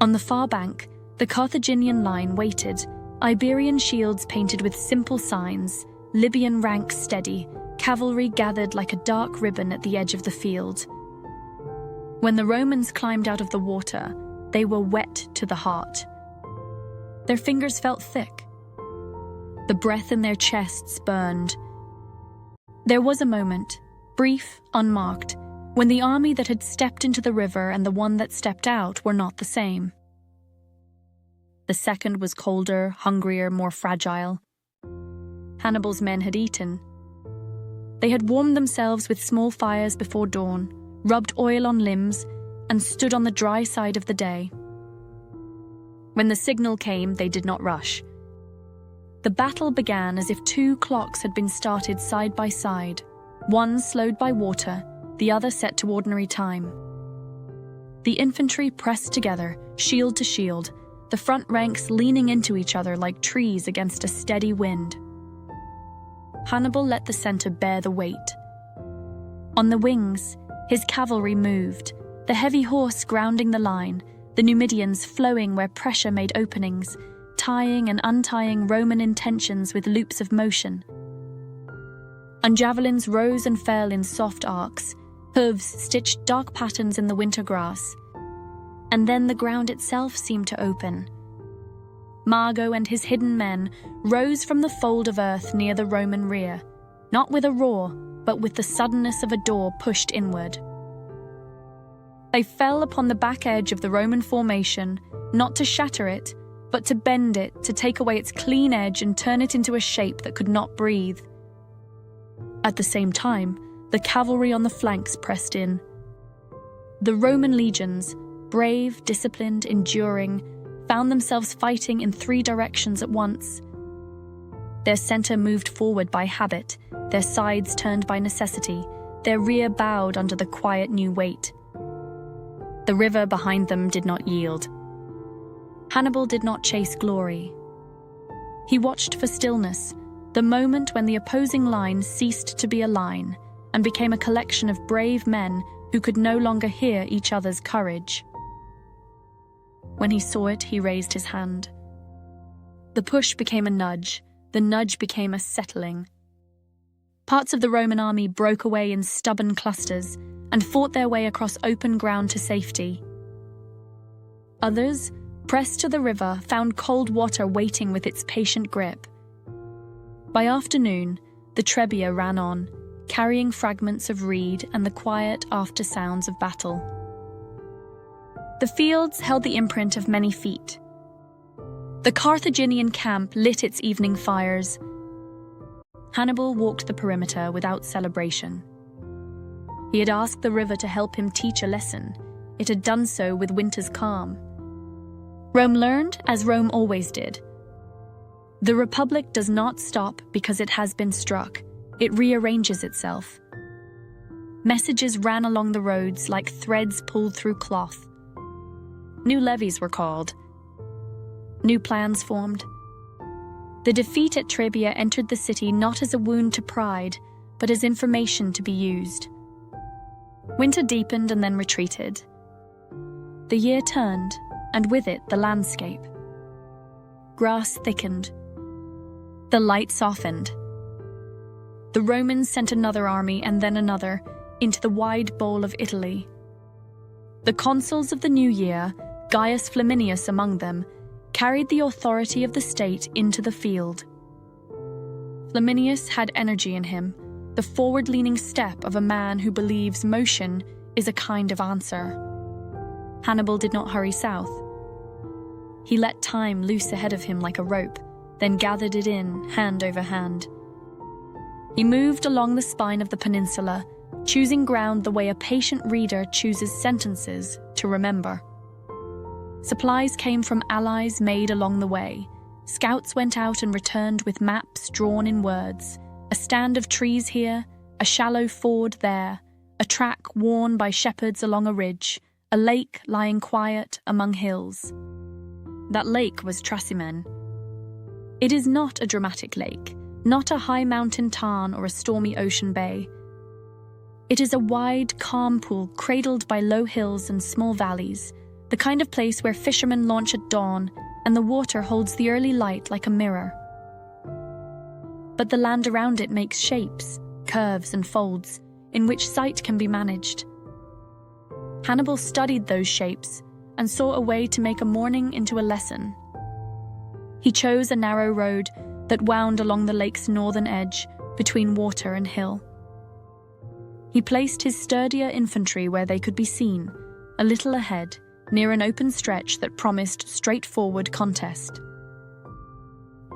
On the far bank, the Carthaginian line waited, Iberian shields painted with simple signs, Libyan ranks steady, cavalry gathered like a dark ribbon at the edge of the field. When the Romans climbed out of the water, they were wet to the heart. Their fingers felt thick. The breath in their chests burned. There was a moment, brief, unmarked, when the army that had stepped into the river and the one that stepped out were not the same. The second was colder, hungrier, more fragile. Hannibal's men had eaten. They had warmed themselves with small fires before dawn, rubbed oil on limbs, and stood on the dry side of the day. When the signal came, they did not rush. The battle began as if two clocks had been started side by side, one slowed by water, the other set to ordinary time. The infantry pressed together, shield to shield, the front ranks leaning into each other like trees against a steady wind. Hannibal let the center bear the weight. On the wings, his cavalry moved, the heavy horse grounding the line, the Numidians flowing where pressure made openings, tying and untying Roman intentions with loops of motion. And javelins rose and fell in soft arcs, hooves stitched dark patterns in the winter grass. And then the ground itself seemed to open. Mago and his hidden men rose from the fold of earth near the Roman rear, not with a roar, but with the suddenness of a door pushed inward. They fell upon the back edge of the Roman formation, not to shatter it, but to bend it, to take away its clean edge and turn it into a shape that could not breathe. At the same time, the cavalry on the flanks pressed in. The Roman legions, brave, disciplined, enduring, found themselves fighting in three directions at once. Their center moved forward by habit, their sides turned by necessity, their rear bowed under the quiet new weight. The river behind them did not yield. Hannibal did not chase glory. He watched for stillness, the moment when the opposing line ceased to be a line and became a collection of brave men who could no longer hear each other's courage. When he saw it, he raised his hand. The push became a nudge, the nudge became a settling. Parts of the Roman army broke away in stubborn clusters and fought their way across open ground to safety. Others, pressed to the river, found cold water waiting with its patient grip. By afternoon, the Trebia ran on, carrying fragments of reed and the quiet after sounds of battle. The fields held the imprint of many feet. The Carthaginian camp lit its evening fires. Hannibal walked the perimeter without celebration. He had asked the river to help him teach a lesson. It had done so with winter's calm. Rome learned as Rome always did. The Republic does not stop because it has been struck. It rearranges itself. Messages ran along the roads like threads pulled through cloth. New levies were called. New plans formed. The defeat at Trebia entered the city not as a wound to pride, but as information to be used. Winter deepened and then retreated. The year turned, and with it the landscape. Grass thickened. The light softened. The Romans sent another army and then another into the wide bowl of Italy. The consuls of the new year, Gaius Flaminius among them, carried the authority of the state into the field. Flaminius had energy in him, the forward-leaning step of a man who believes motion is a kind of answer. Hannibal did not hurry south. He let time loose ahead of him like a rope, then gathered it in, hand over hand. He moved along the spine of the peninsula, choosing ground the way a patient reader chooses sentences to remember. Supplies came from allies made along the way. Scouts went out and returned with maps drawn in words. A stand of trees here, a shallow ford there, a track worn by shepherds along a ridge, a lake lying quiet among hills. That lake was Trasimene. It is not a dramatic lake, not a high mountain tarn or a stormy ocean bay. It is a wide, calm pool cradled by low hills and small valleys, the kind of place where fishermen launch at dawn and the water holds the early light like a mirror. But the land around it makes shapes, curves and folds, in which sight can be managed. Hannibal studied those shapes and saw a way to make a morning into a lesson. He chose a narrow road that wound along the lake's northern edge between water and hill. He placed his sturdier infantry where they could be seen, a little ahead, near an open stretch that promised straightforward contest.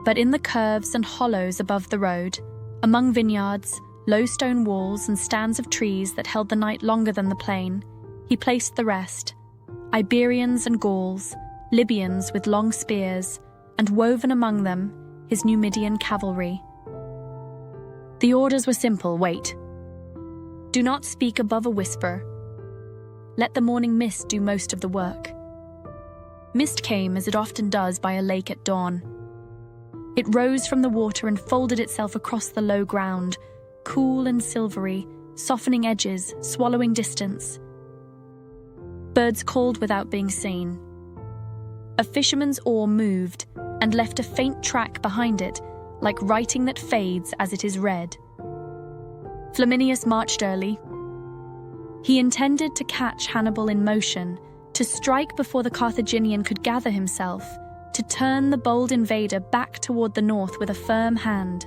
But in the curves and hollows above the road, among vineyards, low stone walls and stands of trees that held the night longer than the plain, he placed the rest, Iberians and Gauls, Libyans with long spears, and woven among them his Numidian cavalry. The orders were simple: wait. Do not speak above a whisper. Let the morning mist do most of the work. Mist came, as it often does, by a lake at dawn. It rose from the water and folded itself across the low ground, cool and silvery, softening edges, swallowing distance. Birds called without being seen. A fisherman's oar moved and left a faint track behind it, like writing that fades as it is read. Flaminius marched early. He intended to catch Hannibal in motion, to strike before the Carthaginian could gather himself, to turn the bold invader back toward the north with a firm hand.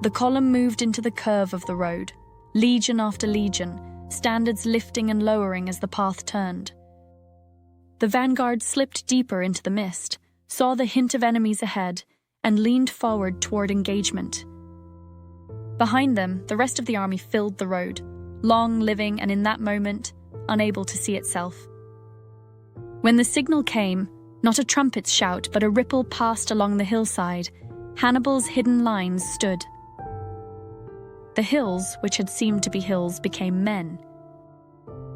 The column moved into the curve of the road, legion after legion, standards lifting and lowering as the path turned. The vanguard slipped deeper into the mist, saw the hint of enemies ahead, and leaned forward toward engagement. Behind them, the rest of the army filled the road, long living and in that moment, unable to see itself. When the signal came, not a trumpet's shout but a ripple passed along the hillside, Hannibal's hidden lines stood. The hills, which had seemed to be hills, became men.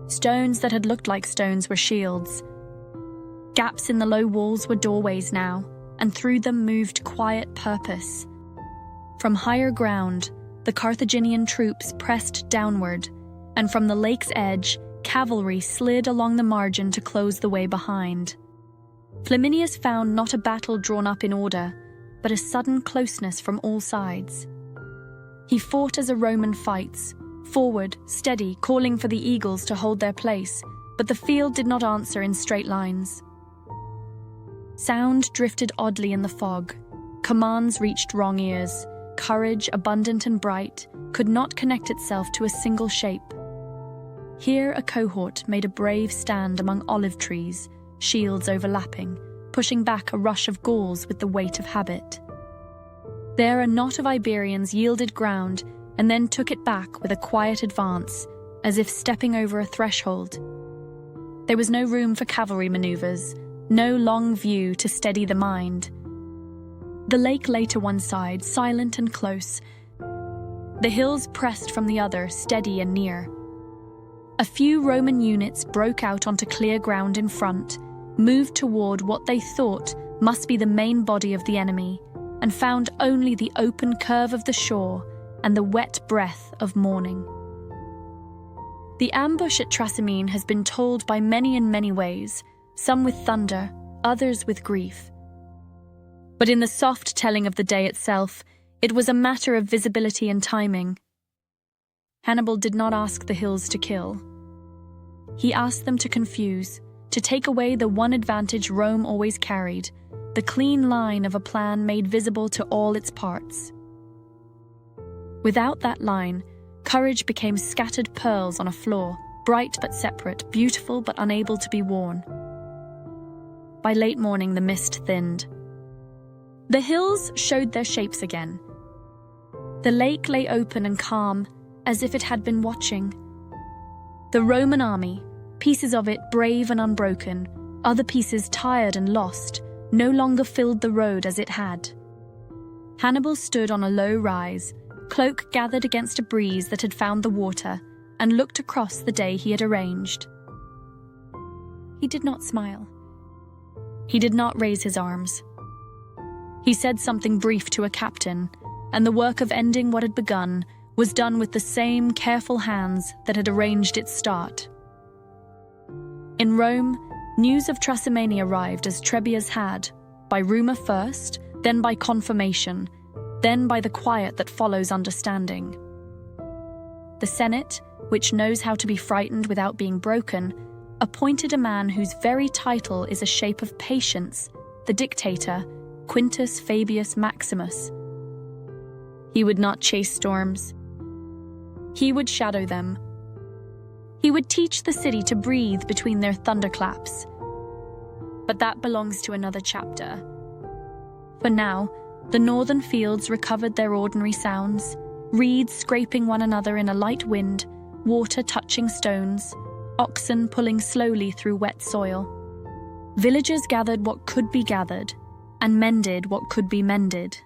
Stones that had looked like stones were shields. Gaps in the low walls were doorways now, and through them moved quiet purpose. From higher ground, the Carthaginian troops pressed downward, and from the lake's edge, cavalry slid along the margin to close the way behind. Flaminius found not a battle drawn up in order, but a sudden closeness from all sides. He fought as a Roman fights, forward, steady, calling for the eagles to hold their place, but the field did not answer in straight lines. Sound drifted oddly in the fog. Commands reached wrong ears. Courage, abundant and bright, could not connect itself to a single shape. Here a cohort made a brave stand among olive trees, shields overlapping, pushing back a rush of Gauls with the weight of habit. There a knot of Iberians yielded ground and then took it back with a quiet advance, as if stepping over a threshold. There was no room for cavalry maneuvers, no long view to steady the mind. The lake lay to one side, silent and close. The hills pressed from the other, steady and near. A few Roman units broke out onto clear ground in front, moved toward what they thought must be the main body of the enemy, and found only the open curve of the shore and the wet breath of morning. The ambush at Trasimene has been told by many in many ways, some with thunder, others with grief. But in the soft telling of the day itself, it was a matter of visibility and timing. Hannibal did not ask the hills to kill. He asked them to confuse, to take away the one advantage Rome always carried, the clean line of a plan made visible to all its parts. Without that line, courage became scattered pearls on a floor, bright but separate, beautiful but unable to be worn. By late morning, the mist thinned. The hills showed their shapes again. The lake lay open and calm, as if it had been watching. The Roman army, pieces of it brave and unbroken, other pieces tired and lost, no longer filled the road as it had. Hannibal stood on a low rise, cloak gathered against a breeze that had found the water, and looked across the day he had arranged. He did not smile. He did not raise his arms. He said something brief to a captain, and the work of ending what had begun was done with the same careful hands that had arranged its start. In Rome, news of Trasimene arrived as Trebia's had, by rumour first, then by confirmation, then by the quiet that follows understanding. The Senate, which knows how to be frightened without being broken, appointed a man whose very title is a shape of patience, the dictator, Quintus Fabius Maximus. He would not chase storms. He would shadow them. He would teach the city to breathe between their thunderclaps. But that belongs to another chapter. For now, the northern fields recovered their ordinary sounds, reeds scraping one another in a light wind, water touching stones, oxen pulling slowly through wet soil. Villagers gathered what could be gathered, and mended what could be mended.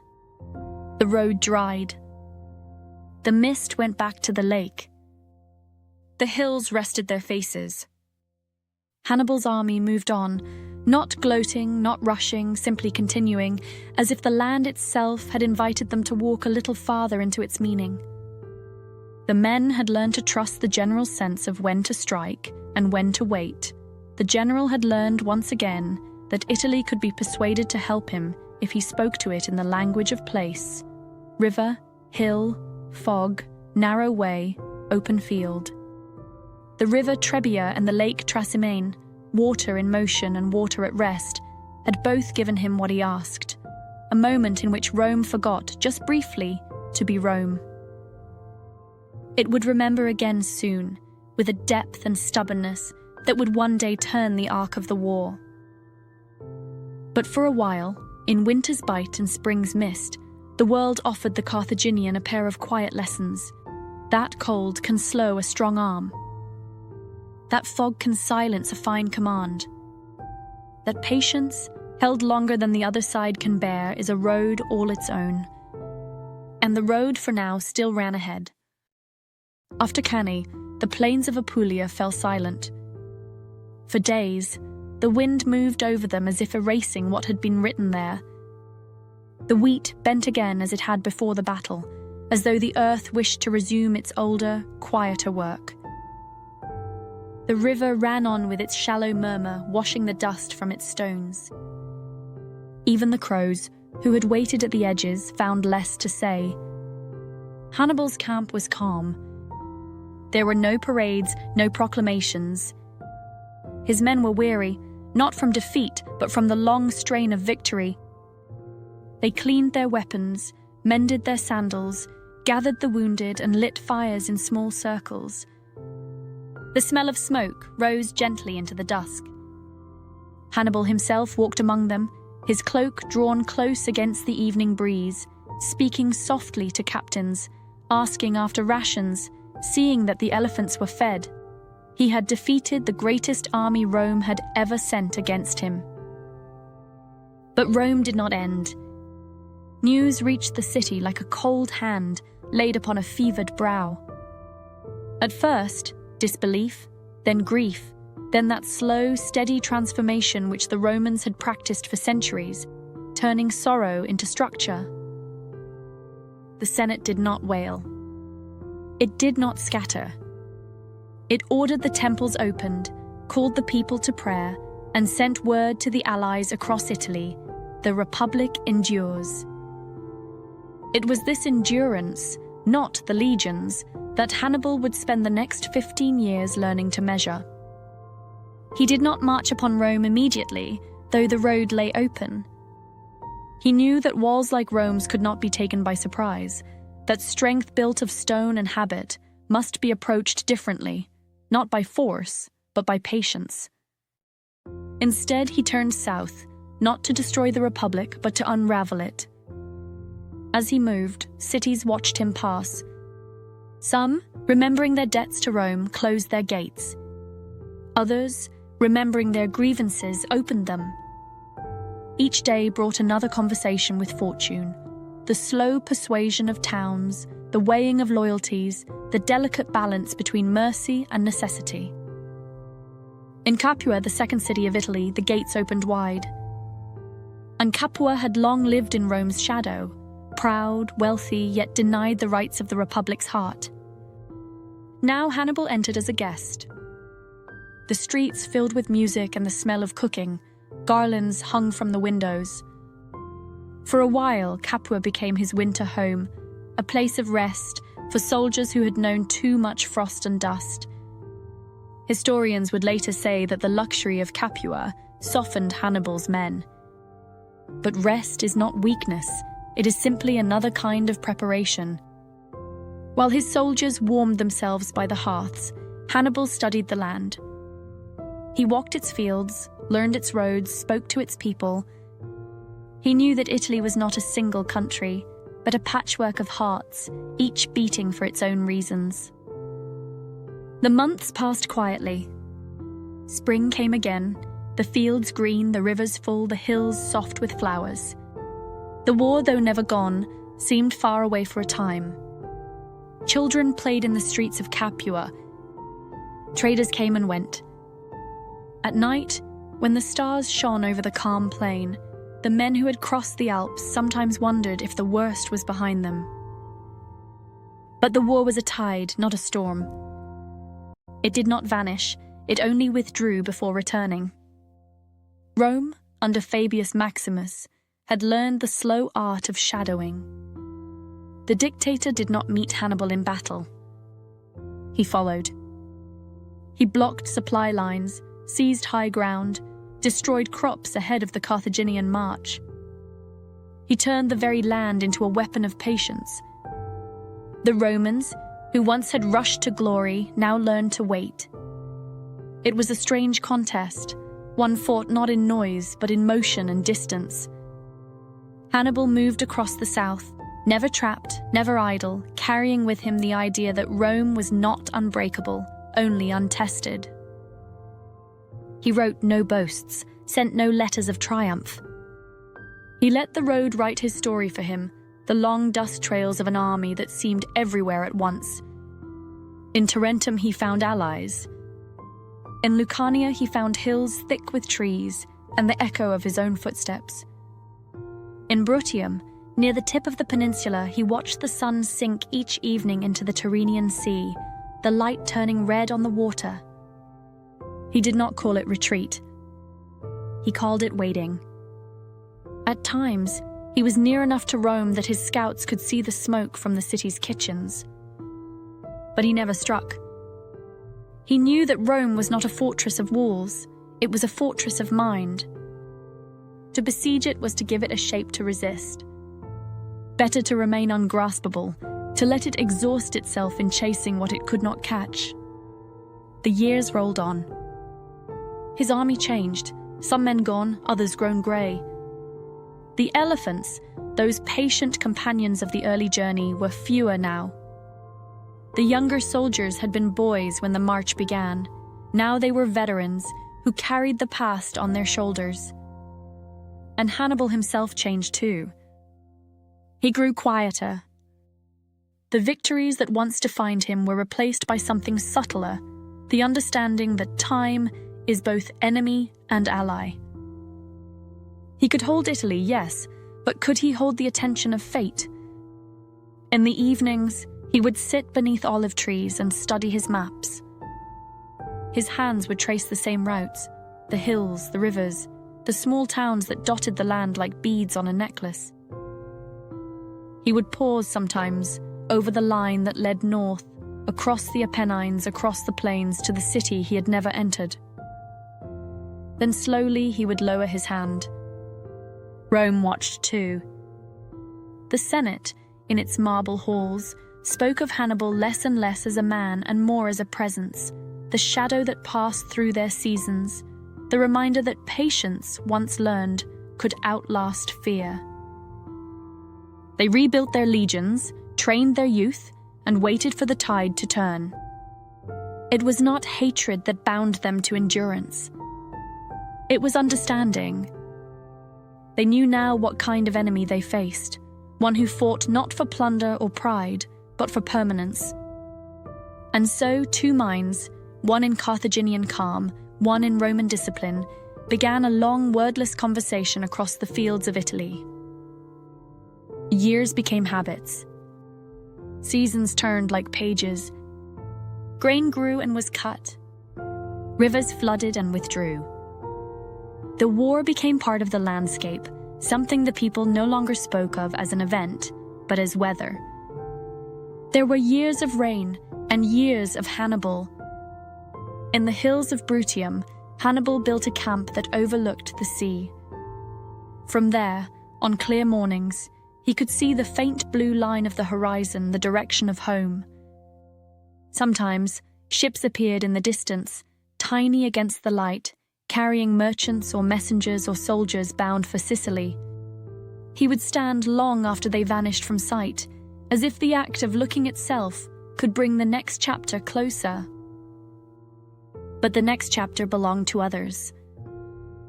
The road dried. The mist went back to the lake. The hills rested their faces. Hannibal's army moved on, not gloating, not rushing, simply continuing, as if the land itself had invited them to walk a little farther into its meaning. The men had learned to trust the general's sense of when to strike and when to wait. The general had learned once again that Italy could be persuaded to help him if he spoke to it in the language of place: river, hill, fog, narrow way, open field. The river Trebia and the lake Trasimene, water in motion and water at rest, had both given him what he asked, a moment in which Rome forgot, just briefly, to be Rome. It would remember again soon, with a depth and stubbornness that would one day turn the arc of the war. But for a while, in winter's bite and spring's mist, the world offered the Carthaginian a pair of quiet lessons. That cold can slow a strong arm. That fog can silence a fine command. That patience, held longer than the other side can bear, is a road all its own. And the road for now still ran ahead. After Cannae, the plains of Apulia fell silent. For days, the wind moved over them as if erasing what had been written there. The wheat bent again as it had before the battle, as though the earth wished to resume its older, quieter work. The river ran on with its shallow murmur, washing the dust from its stones. Even the crows, who had waited at the edges, found less to say. Hannibal's camp was calm. There were no parades, no proclamations. His men were weary, not from defeat, but from the long strain of victory. They cleaned their weapons, mended their sandals, gathered the wounded, and lit fires in small circles. The smell of smoke rose gently into the dusk. Hannibal himself walked among them, his cloak drawn close against the evening breeze, speaking softly to captains, asking after rations, seeing that the elephants were fed. He had defeated the greatest army Rome had ever sent against him. But Rome did not end. News reached the city like a cold hand laid upon a fevered brow. At first, disbelief, then grief, then that slow, steady transformation which the Romans had practiced for centuries, turning sorrow into structure. The Senate did not wail. It did not scatter. It ordered the temples opened, called the people to prayer, and sent word to the allies across Italy: the Republic endures. It was this endurance, not the legions, that Hannibal would spend the next 15 years learning to measure. He did not march upon Rome immediately, though the road lay open. He knew that walls like Rome's could not be taken by surprise, that strength built of stone and habit must be approached differently, not by force, but by patience. Instead, he turned south, not to destroy the Republic, but to unravel it. As he moved, cities watched him pass. Some, remembering their debts to Rome, closed their gates. Others, remembering their grievances, opened them. Each day brought another conversation with fortune, the slow persuasion of towns, the weighing of loyalties, the delicate balance between mercy and necessity. In Capua, the second city of Italy, the gates opened wide. And Capua had long lived in Rome's shadow, proud, wealthy, yet denied the rights of the Republic's heart. Now Hannibal entered as a guest. The streets filled with music and the smell of cooking, garlands hung from the windows. For a while, Capua became his winter home, a place of rest for soldiers who had known too much frost and dust. Historians would later say that the luxury of Capua softened Hannibal's men. But rest is not weakness, it is simply another kind of preparation. While his soldiers warmed themselves by the hearths, Hannibal studied the land. He walked its fields, learned its roads, spoke to its people. He knew that Italy was not a single country, but a patchwork of hearts, each beating for its own reasons. The months passed quietly. Spring came again, the fields green, the rivers full, the hills soft with flowers. The war, though never gone, seemed far away for a time. Children played in the streets of Capua. Traders came and went. At night, when the stars shone over the calm plain, the men who had crossed the Alps sometimes wondered if the worst was behind them. But the war was a tide, not a storm. It did not vanish, it only withdrew before returning. Rome, under Fabius Maximus, had learned the slow art of shadowing. The dictator did not meet Hannibal in battle. He followed. He blocked supply lines, seized high ground, destroyed crops ahead of the Carthaginian march. He turned the very land into a weapon of patience. The Romans, who once had rushed to glory, now learned to wait. It was a strange contest, one fought not in noise, but in motion and distance. Hannibal moved across the south, never trapped, never idle, carrying with him the idea that Rome was not unbreakable, only untested. He wrote no boasts, sent no letters of triumph. He let the road write his story for him, the long dust trails of an army that seemed everywhere at once. In Tarentum he found allies. In Lucania he found hills thick with trees and the echo of his own footsteps. In Bruttium, near the tip of the peninsula, he watched the sun sink each evening into the Tyrrhenian Sea, the light turning red on the water. He did not call it retreat. He called it waiting. At times, he was near enough to Rome that his scouts could see the smoke from the city's kitchens. But he never struck. He knew that Rome was not a fortress of walls, it was a fortress of mind. To besiege it was to give it a shape to resist. Better to remain ungraspable, to let it exhaust itself in chasing what it could not catch. The years rolled on. His army changed, some men gone, others grown grey. The elephants, those patient companions of the early journey, were fewer now. The younger soldiers had been boys when the march began. Now they were veterans who carried the past on their shoulders. And Hannibal himself changed too. He grew quieter. The victories that once defined him were replaced by something subtler, the understanding that time is both enemy and ally. He could hold Italy, yes, but could he hold the attention of fate? In the evenings, he would sit beneath olive trees and study his maps. His hands would trace the same routes, the hills, the rivers, the small towns that dotted the land like beads on a necklace. He would pause sometimes over the line that led north, across the Apennines, across the plains to the city he had never entered. Then slowly he would lower his hand. Rome watched too. The Senate, in its marble halls, spoke of Hannibal less and less as a man and more as a presence, the shadow that passed through their seasons, the reminder that patience, once learned, could outlast fear. They rebuilt their legions, trained their youth, and waited for the tide to turn. It was not hatred that bound them to endurance. It was understanding. They knew now what kind of enemy they faced, one who fought not for plunder or pride, but for permanence. And so 2 minds, one in Carthaginian calm, one in Roman discipline, began a long wordless conversation across the fields of Italy. Years became habits. Seasons turned like pages. Grain grew and was cut. Rivers flooded and withdrew. The war became part of the landscape, something the people no longer spoke of as an event, but as weather. There were years of rain and years of Hannibal. In the hills of Bruttium, Hannibal built a camp that overlooked the sea. From there, on clear mornings, he could see the faint blue line of the horizon, the direction of home. Sometimes, ships appeared in the distance, tiny against the light, carrying merchants or messengers or soldiers bound for Sicily. He would stand long after they vanished from sight, as if the act of looking itself could bring the next chapter closer. But the next chapter belonged to others.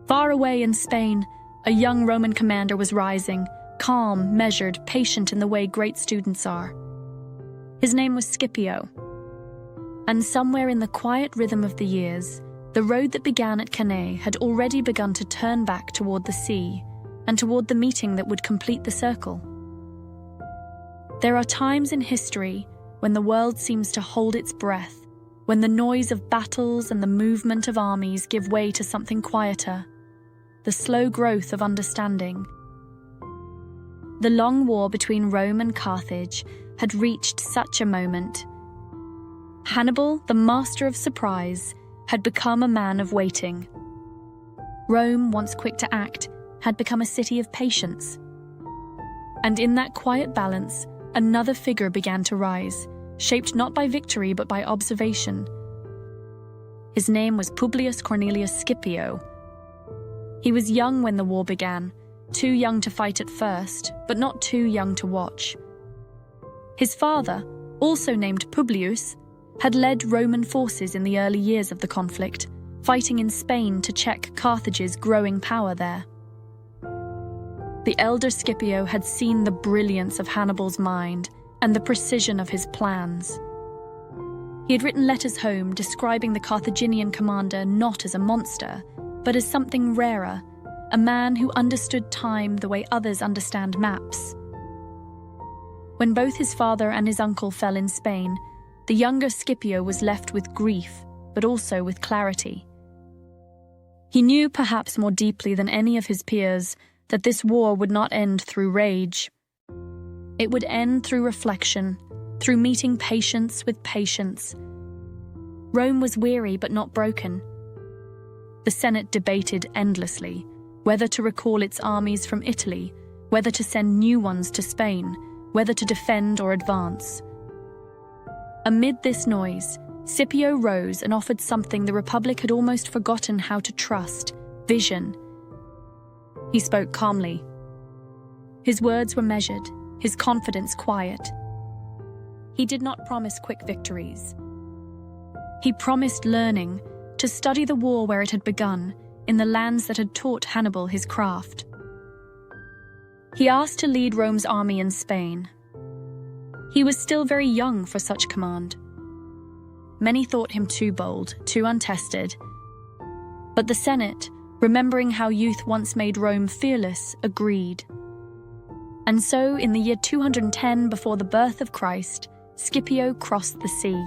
Far away in Spain, a young Roman commander was rising, calm, measured, patient in the way great students are. His name was Scipio. And somewhere in the quiet rhythm of the years, the road that began at Cannae had already begun to turn back toward the sea and toward the meeting that would complete the circle. There are times in history when the world seems to hold its breath, when the noise of battles and the movement of armies give way to something quieter, the slow growth of understanding. The long war between Rome and Carthage had reached such a moment. Hannibal, the master of surprise, had become a man of waiting. Rome, once quick to act, had become a city of patience. And in that quiet balance, another figure began to rise, shaped not by victory but by observation. His name was Publius Cornelius Scipio. He was young when the war began, too young to fight at first, but not too young to watch. His father, also named Publius, had led Roman forces in the early years of the conflict, fighting in Spain to check Carthage's growing power there. The elder Scipio had seen the brilliance of Hannibal's mind and the precision of his plans. He had written letters home describing the Carthaginian commander not as a monster, but as something rarer, a man who understood time the way others understand maps. When both his father and his uncle fell in Spain, the younger Scipio was left with grief, but also with clarity. He knew perhaps more deeply than any of his peers that this war would not end through rage. It would end through reflection, through meeting patience with patience. Rome was weary but not broken. The Senate debated endlessly, whether to recall its armies from Italy, whether to send new ones to Spain, whether to defend or advance. Amid this noise, Scipio rose and offered something the Republic had almost forgotten how to trust: vision. He spoke calmly. His words were measured, his confidence quiet. He did not promise quick victories. He promised learning, to study the war where it had begun, in the lands that had taught Hannibal his craft. He asked to lead Rome's army in Spain. He was still very young for such command. Many thought him too bold, too untested. But the Senate, remembering how youth once made Rome fearless, agreed. And so, in the year 210 before the birth of Christ, Scipio crossed the sea.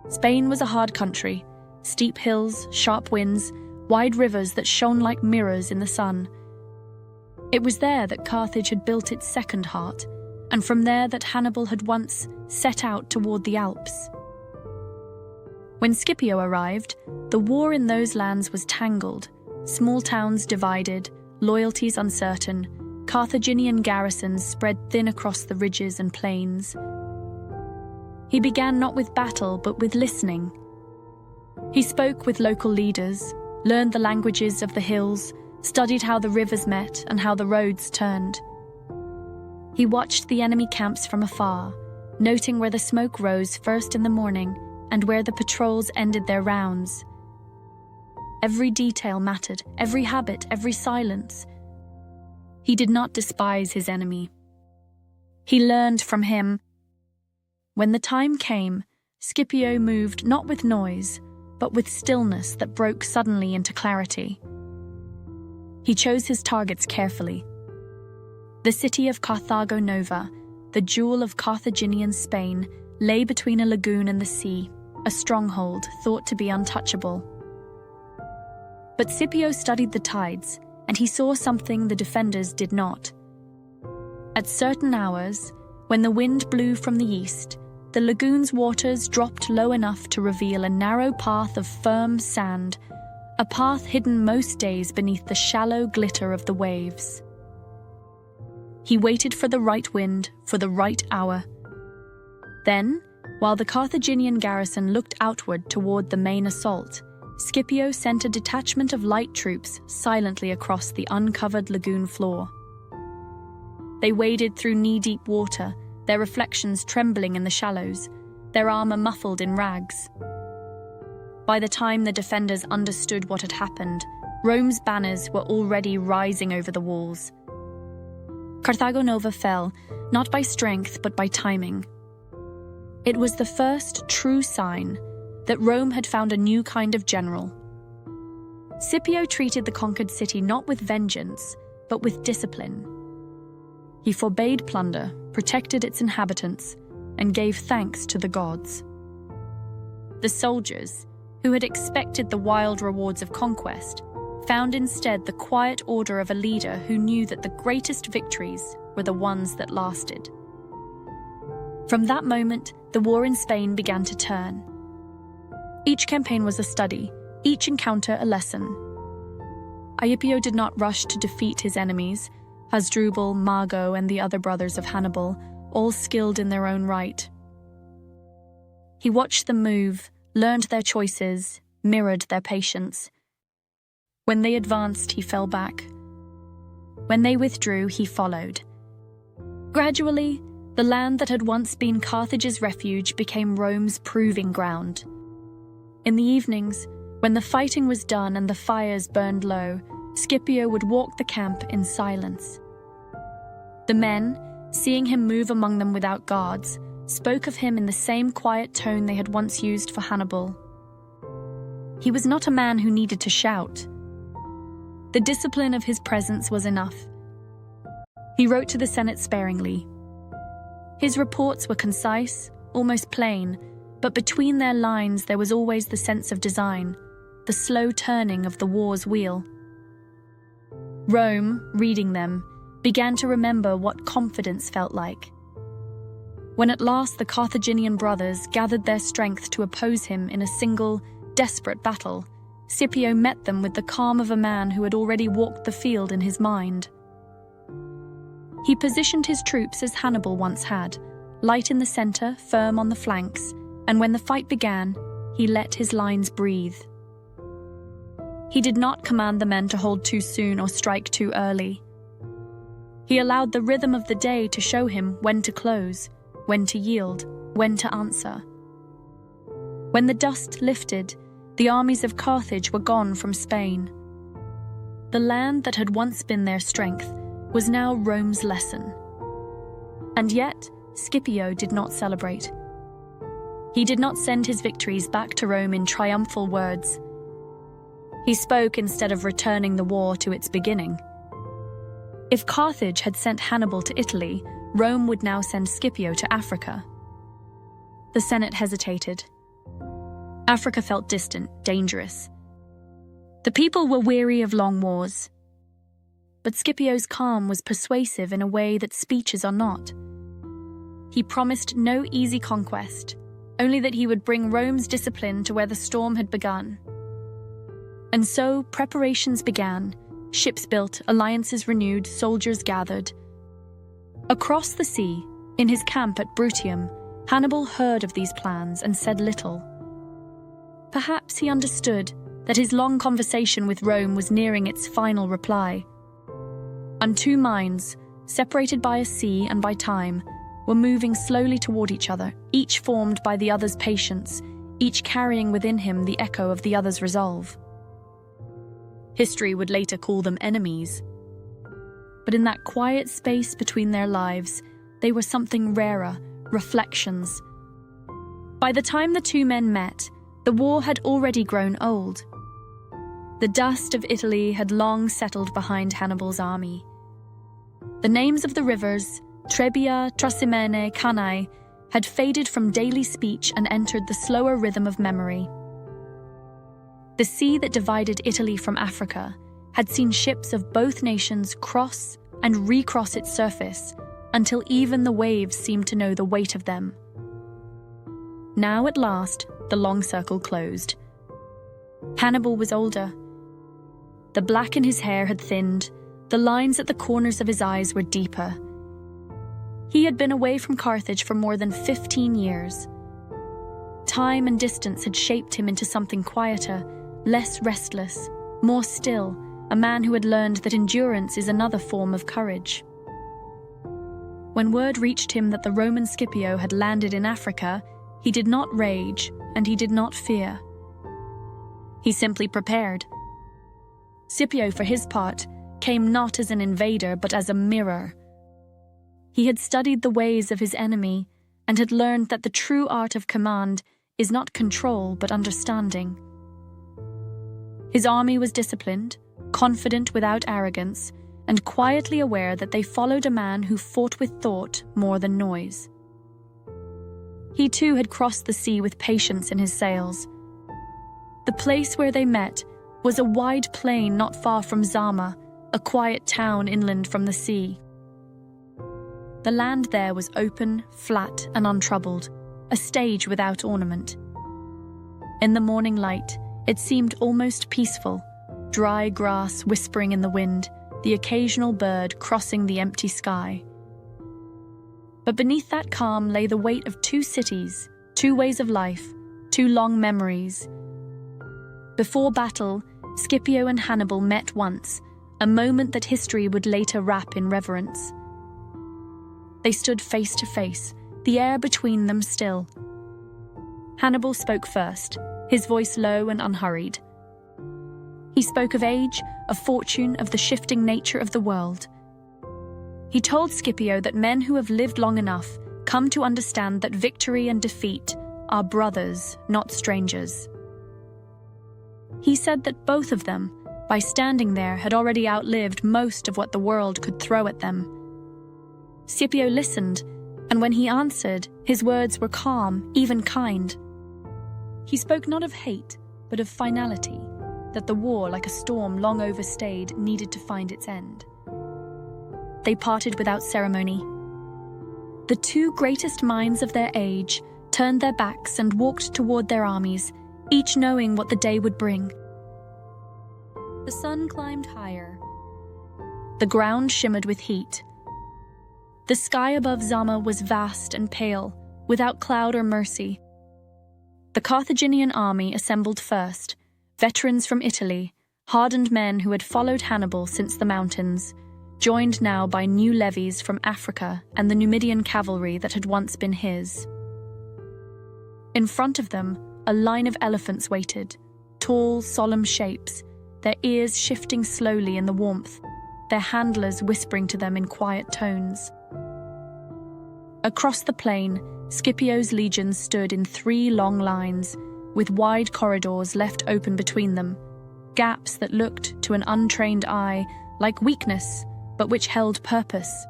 Spain was a hard country, steep hills, sharp winds, wide rivers that shone like mirrors in the sun. It was there that Carthage had built its second heart, and from there that Hannibal had once set out toward the Alps. When Scipio arrived, the war in those lands was tangled, small towns divided, loyalties uncertain, Carthaginian garrisons spread thin across the ridges and plains. He began not with battle, but with listening. He spoke with local leaders, learned the languages of the hills, studied how the rivers met and how the roads turned. He watched the enemy camps from afar, noting where the smoke rose first in the morning and where the patrols ended their rounds. Every detail mattered, every habit, every silence. He did not despise his enemy. He learned from him. When the time came, Scipio moved not with noise, but with stillness that broke suddenly into clarity. He chose his targets carefully. The city of Carthago Nova, the jewel of Carthaginian Spain, lay between a lagoon and the sea, a stronghold thought to be untouchable. But Scipio studied the tides, and he saw something the defenders did not. At certain hours, when the wind blew from the east, the lagoon's waters dropped low enough to reveal a narrow path of firm sand, a path hidden most days beneath the shallow glitter of the waves. He waited for the right wind, for the right hour. Then, while the Carthaginian garrison looked outward toward the main assault, Scipio sent a detachment of light troops silently across the uncovered lagoon floor. They waded through knee-deep water, their reflections trembling in the shallows, their armor muffled in rags. By the time the defenders understood what had happened, Rome's banners were already rising over the walls. Carthago Nova fell, not by strength but by timing. It was the first true sign that Rome had found a new kind of general. Scipio treated the conquered city not with vengeance, but with discipline. He forbade plunder, protected its inhabitants, and gave thanks to the gods. The soldiers, who had expected the wild rewards of conquest, found instead the quiet order of a leader who knew that the greatest victories were the ones that lasted. From that moment, the war in Spain began to turn. Each campaign was a study, each encounter a lesson. Scipio did not rush to defeat his enemies, Hasdrubal, Mago, and the other brothers of Hannibal, all skilled in their own right. He watched them move, learned their choices, mirrored their patience. When they advanced, he fell back. When they withdrew, he followed. Gradually, the land that had once been Carthage's refuge became Rome's proving ground. In the evenings, when the fighting was done and the fires burned low, Scipio would walk the camp in silence. The men, seeing him move among them without guards, spoke of him in the same quiet tone they had once used for Hannibal. He was not a man who needed to shout. The discipline of his presence was enough. He wrote to the Senate sparingly. His reports were concise, almost plain, but between their lines there was always the sense of design, the slow turning of the war's wheel. Rome, reading them, began to remember what confidence felt like. When at last the Carthaginian brothers gathered their strength to oppose him in a single, desperate battle, Scipio met them with the calm of a man who had already walked the field in his mind. He positioned his troops as Hannibal once had, light in the center, firm on the flanks, and when the fight began, he let his lines breathe. He did not command the men to hold too soon or strike too early. He allowed the rhythm of the day to show him when to close, when to yield, when to answer. When the dust lifted, the armies of Carthage were gone from Spain. The land that had once been their strength was now Rome's lesson. And yet, Scipio did not celebrate. He did not send his victories back to Rome in triumphal words. He spoke instead of returning the war to its beginning. If Carthage had sent Hannibal to Italy, Rome would now send Scipio to Africa. The Senate hesitated. Africa felt distant, dangerous. The people were weary of long wars. But Scipio's calm was persuasive in a way that speeches are not. He promised no easy conquest, only that he would bring Rome's discipline to where the storm had begun. And so preparations began, Ships built, alliances renewed, soldiers gathered. Across the sea, in his camp at Brutium, Hannibal heard of these plans and said little. Perhaps he understood that his long conversation with Rome was nearing its final reply. And two minds, separated by a sea and by time, were moving slowly toward each other, each formed by the other's patience, each carrying within him the echo of the other's resolve. History would later call them enemies. But in that quiet space between their lives, they were something rarer, reflections. By the time the two men met, the war had already grown old. The dust of Italy had long settled behind Hannibal's army. The names of the rivers, Trebia, Trasimene, Cannae, had faded from daily speech and entered the slower rhythm of memory. The sea that divided Italy from Africa had seen ships of both nations cross and recross its surface until even the waves seemed to know the weight of them. Now at last, the long circle closed. Hannibal was older. The black in his hair had thinned, the lines at the corners of his eyes were deeper. He had been away from Carthage for more than 15 years. Time and distance had shaped him into something quieter, less restless, more still, a man who had learned that endurance is another form of courage. When word reached him that the Roman Scipio had landed in Africa, he did not rage and he did not fear. He simply prepared. Scipio, for his part, came not as an invader but as a mirror. He had studied the ways of his enemy and had learned that the true art of command is not control but understanding. His army was disciplined, confident without arrogance, and quietly aware that they followed a man who fought with thought more than noise. He too had crossed the sea with patience in his sails. The place where they met was a wide plain not far from Zama, a quiet town inland from the sea. The land there was open, flat, and untroubled, a stage without ornament. In the morning light, it seemed almost peaceful, dry grass whispering in the wind, the occasional bird crossing the empty sky. But beneath that calm lay the weight of two cities, two ways of life, two long memories. Before battle, Scipio and Hannibal met once, a moment that history would later wrap in reverence. They stood face to face, the air between them still. Hannibal spoke first, his voice low and unhurried. He spoke of age, of fortune, of the shifting nature of the world. He told Scipio that men who have lived long enough come to understand that victory and defeat are brothers, not strangers. He said that both of them, by standing there, had already outlived most of what the world could throw at them. Scipio listened, and when he answered, his words were calm, even kind. He spoke not of hate, but of finality, that the war, like a storm long overstayed, needed to find its end. They parted without ceremony. The two greatest minds of their age turned their backs and walked toward their armies, each knowing what the day would bring. The sun climbed higher. The ground shimmered with heat. The sky above Zama was vast and pale, without cloud or mercy. The Carthaginian army assembled first, veterans from Italy, hardened men who had followed Hannibal since the mountains, joined now by new levies from Africa and the Numidian cavalry that had once been his. In front of them, a line of elephants waited, tall, solemn shapes, their ears shifting slowly in the warmth, their handlers whispering to them in quiet tones. Across the plain, Scipio's legions stood in 3 long lines, with wide corridors left open between them, gaps that looked to an untrained eye like weakness, but which held purpose.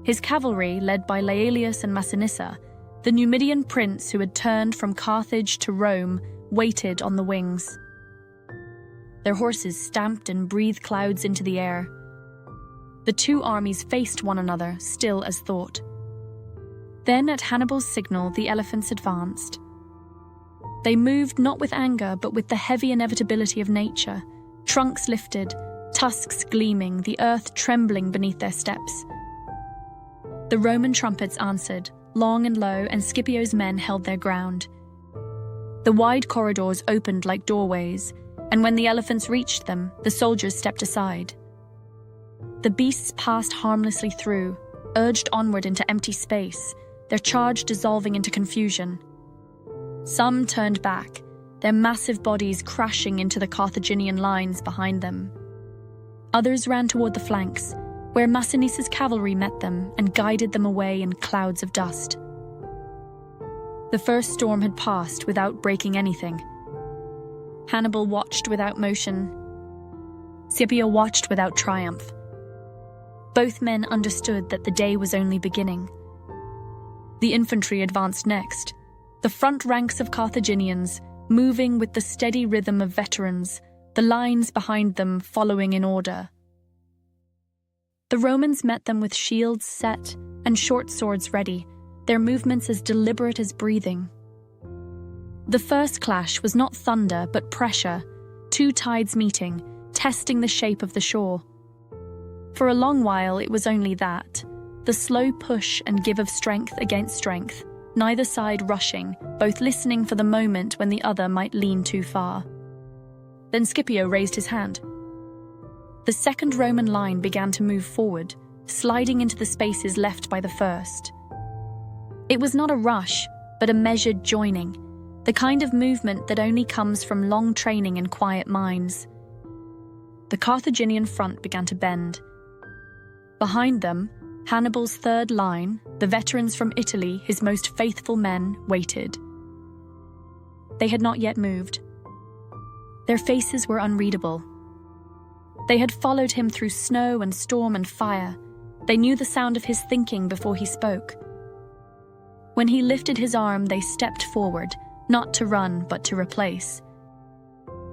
His cavalry, led by Laelius and Massinissa, the Numidian prince who had turned from Carthage to Rome, waited on the wings. Their horses stamped and breathed clouds into the air. The two armies faced one another, still as thought. Then, at Hannibal's signal, the elephants advanced. They moved not with anger, but with the heavy inevitability of nature, Trunks lifted, tusks gleaming, the earth trembling beneath their steps. The Roman trumpets answered, long and low, and Scipio's men held their ground. The wide corridors opened like doorways, and when the elephants reached them, the soldiers stepped aside. The beasts passed harmlessly through, urged onward into empty space, their charge dissolving into confusion. Some turned back, their massive bodies crashing into the Carthaginian lines behind them. Others ran toward the flanks, where Massini's cavalry met them and guided them away in clouds of dust. The first storm had passed without breaking anything. Hannibal watched without motion. Scipio watched without triumph. Both men understood that the day was only beginning. The infantry advanced next, the front ranks of Carthaginians moving with the steady rhythm of veterans, the lines behind them following in order. The Romans met them with shields set and short swords ready, their movements as deliberate as breathing. The first clash was not thunder but pressure, two tides meeting, testing the shape of the shore. For a long while it was only that, the slow push and give of strength against strength, neither side rushing, both listening for the moment when the other might lean too far. Then Scipio raised his hand. The second Roman line began to move forward, sliding into the spaces left by the first. It was not a rush, but a measured joining, the kind of movement that only comes from long training in quiet minds. The Carthaginian front began to bend. Behind them, Hannibal's third line, the veterans from Italy, his most faithful men, waited. They had not yet moved. Their faces were unreadable. They had followed him through snow and storm and fire. They knew the sound of his thinking before he spoke. When he lifted his arm, they stepped forward, not to run, but to replace.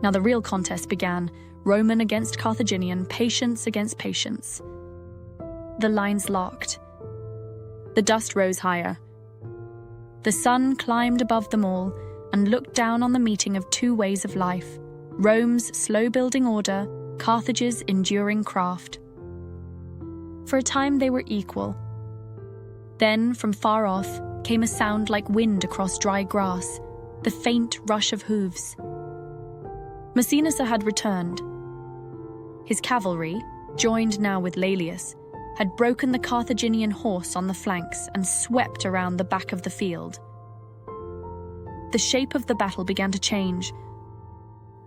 Now the real contest began, Roman against Carthaginian, patience against patience. The lines locked. The dust rose higher. The sun climbed above them all and looked down on the meeting of two ways of life, Rome's slow-building order, Carthage's enduring craft. For a time they were equal. Then, from far off, came a sound like wind across dry grass, the faint rush of hooves. Massinissa had returned. His cavalry, joined now with Laelius, had broken the Carthaginian horse on the flanks and swept around the back of the field. The shape of the battle began to change.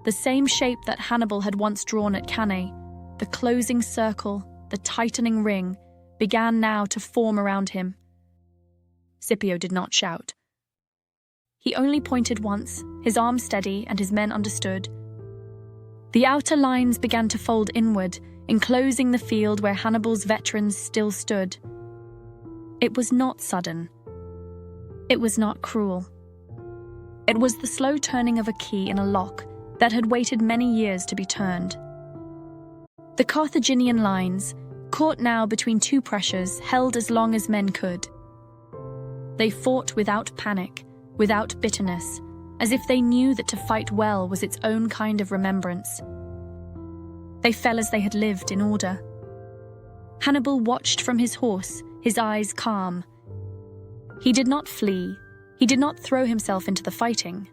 The same shape that Hannibal had once drawn at Cannae, the closing circle, the tightening ring, began now to form around him. Scipio did not shout. He only pointed once, his arm steady, and his men understood. The outer lines began to fold inward, enclosing the field where Hannibal's veterans still stood. It was not sudden. It was not cruel. It was the slow turning of a key in a lock that had waited many years to be turned. The Carthaginian lines, caught now between two pressures, held as long as men could. They fought without panic, without bitterness, as if they knew that to fight well was its own kind of remembrance. They fell as they had lived in order. Hannibal watched from his horse, his eyes calm. He did not flee. He did not throw himself into the fighting.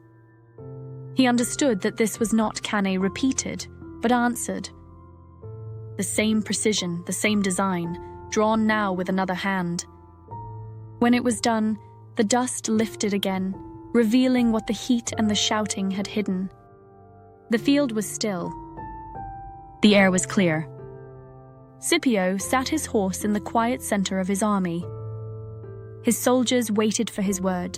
He understood that this was not Cannae repeated, but answered. The same precision, the same design, drawn now with another hand. When it was done, the dust lifted again, revealing what the heat and the shouting had hidden. The field was still. The air was clear. Scipio sat his horse in the quiet center of his army. His soldiers waited for his word.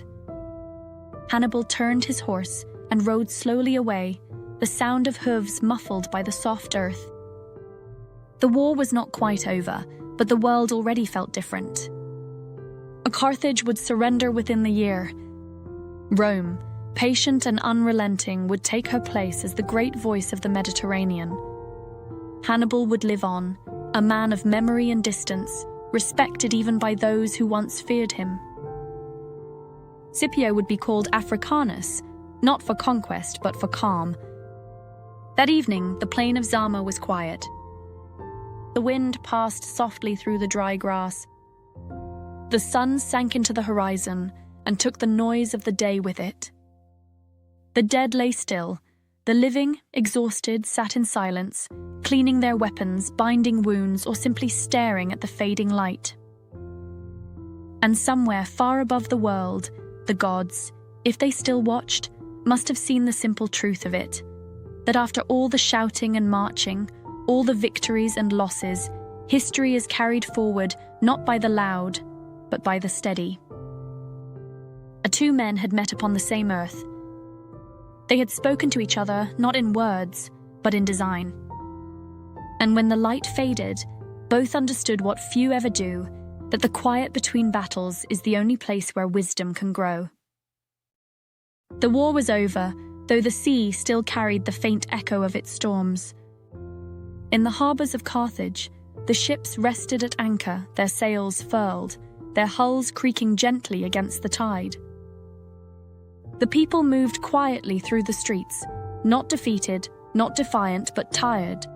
Hannibal turned his horse and rode slowly away, the sound of hooves muffled by the soft earth. The war was not quite over, but the world already felt different. Carthage would surrender within the year. Rome, patient and unrelenting, would take her place as the great voice of the Mediterranean. Hannibal would live on, a man of memory and distance, respected even by those who once feared him. Scipio would be called Africanus, not for conquest but for calm. That evening, the plain of Zama was quiet. The wind passed softly through the dry grass. The sun sank into the horizon and took the noise of the day with it. The dead lay still. The living, exhausted, sat in silence, cleaning their weapons, binding wounds, or simply staring at the fading light. And somewhere far above the world, the gods, if they still watched, must have seen the simple truth of it, that after all the shouting and marching, all the victories and losses, history is carried forward not by the loud, but by the steady. Two men had met upon the same earth. They had spoken to each other not in words, but in design. And when the light faded, both understood what few ever do, that the quiet between battles is the only place where wisdom can grow. The war was over, though the sea still carried the faint echo of its storms. In the harbours of Carthage, the ships rested at anchor, their sails furled, their hulls creaking gently against the tide. The people moved quietly through the streets, not defeated, not defiant, but tired.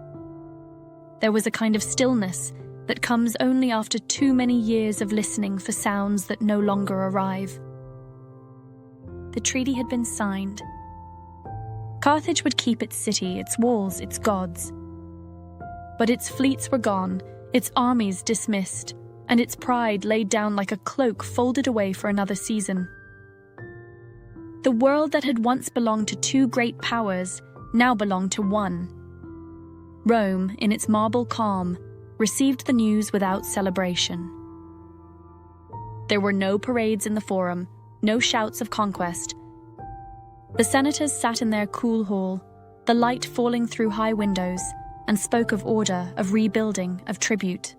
There was a kind of stillness that comes only after too many years of listening for sounds that no longer arrive. The treaty had been signed. Carthage would keep its city, its walls, its gods. But its fleets were gone, its armies dismissed, and its pride laid down like a cloak folded away for another season. The world that had once belonged to two great powers now belonged to one. Rome, in its marble calm, received the news without celebration. There were no parades in the forum, no shouts of conquest. The senators sat in their cool hall, the light falling through high windows, and spoke of order, of rebuilding, of tribute.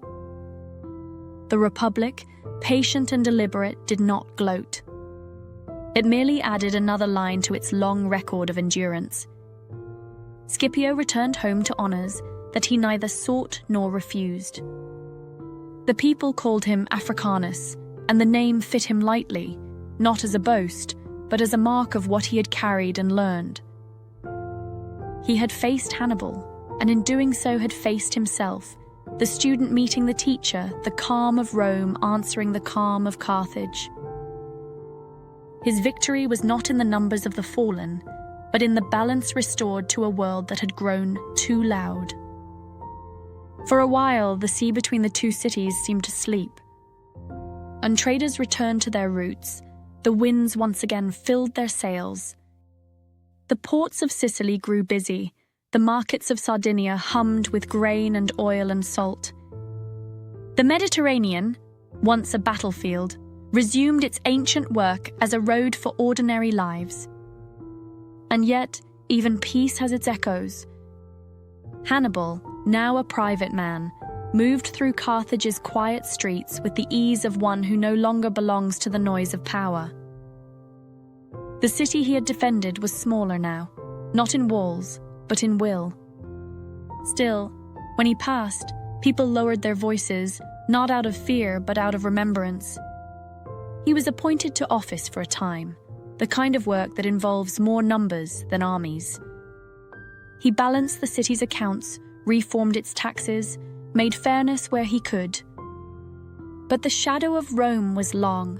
The Republic, patient and deliberate, did not gloat. It merely added another line to its long record of endurance. Scipio returned home to honours that he neither sought nor refused. The people called him Africanus, and the name fit him lightly, not as a boast, but as a mark of what he had carried and learned. He had faced Hannibal, and in doing so had faced himself, the student meeting the teacher, the calm of Rome answering the calm of Carthage. His victory was not in the numbers of the fallen, but in the balance restored to a world that had grown too loud. For a while, the sea between the two cities seemed to sleep. And traders returned to their roots. The winds once again filled their sails. The ports of Sicily grew busy. The markets of Sardinia hummed with grain and oil and salt. The Mediterranean, once a battlefield, resumed its ancient work as a road for ordinary lives. And yet, even peace has its echoes. Hannibal, now a private man, moved through Carthage's quiet streets with the ease of one who no longer belongs to the noise of power. The city he had defended was smaller now, not in walls, but in will. Still, when he passed, people lowered their voices, not out of fear, but out of remembrance. He was appointed to office for a time, the kind of work that involves more numbers than armies. He balanced the city's accounts, reformed its taxes, made fairness where he could. But the shadow of Rome was long.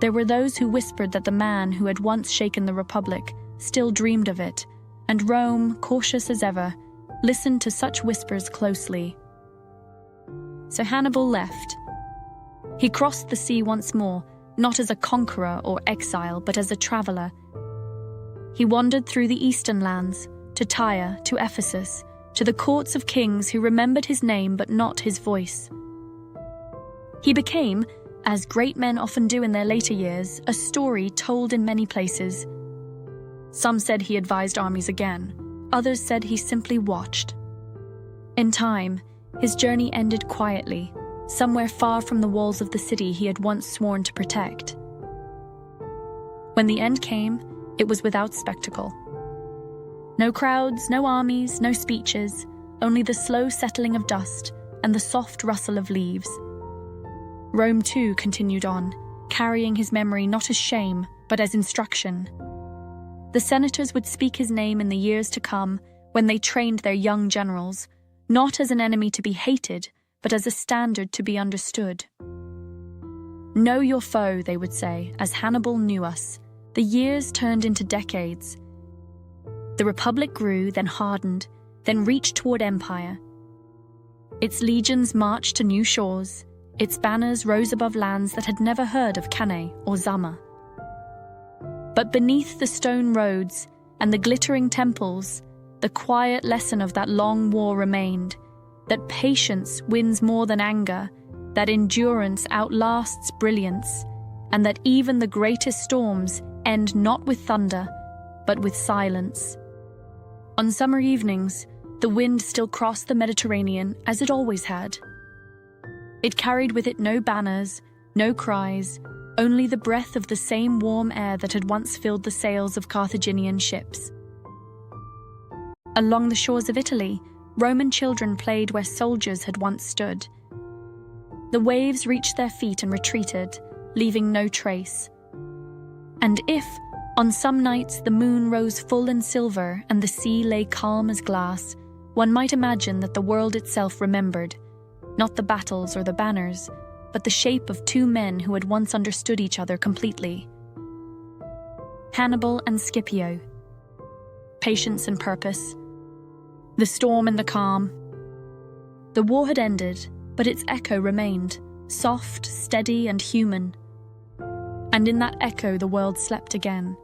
There were those who whispered that the man who had once shaken the Republic still dreamed of it, and Rome, cautious as ever, listened to such whispers closely. So Hannibal left. He crossed the sea once more, not as a conqueror or exile, but as a traveller. He wandered through the eastern lands, to Tyre, to Ephesus, to the courts of kings who remembered his name but not his voice. He became, as great men often do in their later years, a story told in many places. Some said he advised armies again, others said he simply watched. In time, his journey ended quietly, somewhere far from the walls of the city he had once sworn to protect. When the end came, it was without spectacle. No crowds, no armies, no speeches, only the slow settling of dust and the soft rustle of leaves. Rome too continued on, carrying his memory not as shame, but as instruction. The senators would speak his name in the years to come when they trained their young generals, not as an enemy to be hated, but as a standard to be understood. Know your foe, they would say, as Hannibal knew us. The years turned into decades. The Republic grew, then hardened, then reached toward empire. Its legions marched to new shores. Its banners rose above lands that had never heard of Cannae or Zama. But beneath the stone roads and the glittering temples, the quiet lesson of that long war remained, that patience wins more than anger, that endurance outlasts brilliance, and that even the greatest storms end not with thunder, but with silence. On summer evenings, the wind still crossed the Mediterranean as it always had. It carried with it no banners, no cries, only the breath of the same warm air that had once filled the sails of Carthaginian ships. Along the shores of Italy, Roman children played where soldiers had once stood. The waves reached their feet and retreated, leaving no trace. And if, on some nights, the moon rose full and silver and the sea lay calm as glass, one might imagine that the world itself remembered, not the battles or the banners, but the shape of two men who had once understood each other completely. Hannibal and Scipio. Patience and purpose. The storm and the calm. The war had ended, but its echo remained, soft, steady, and human. And in that echo the world slept again.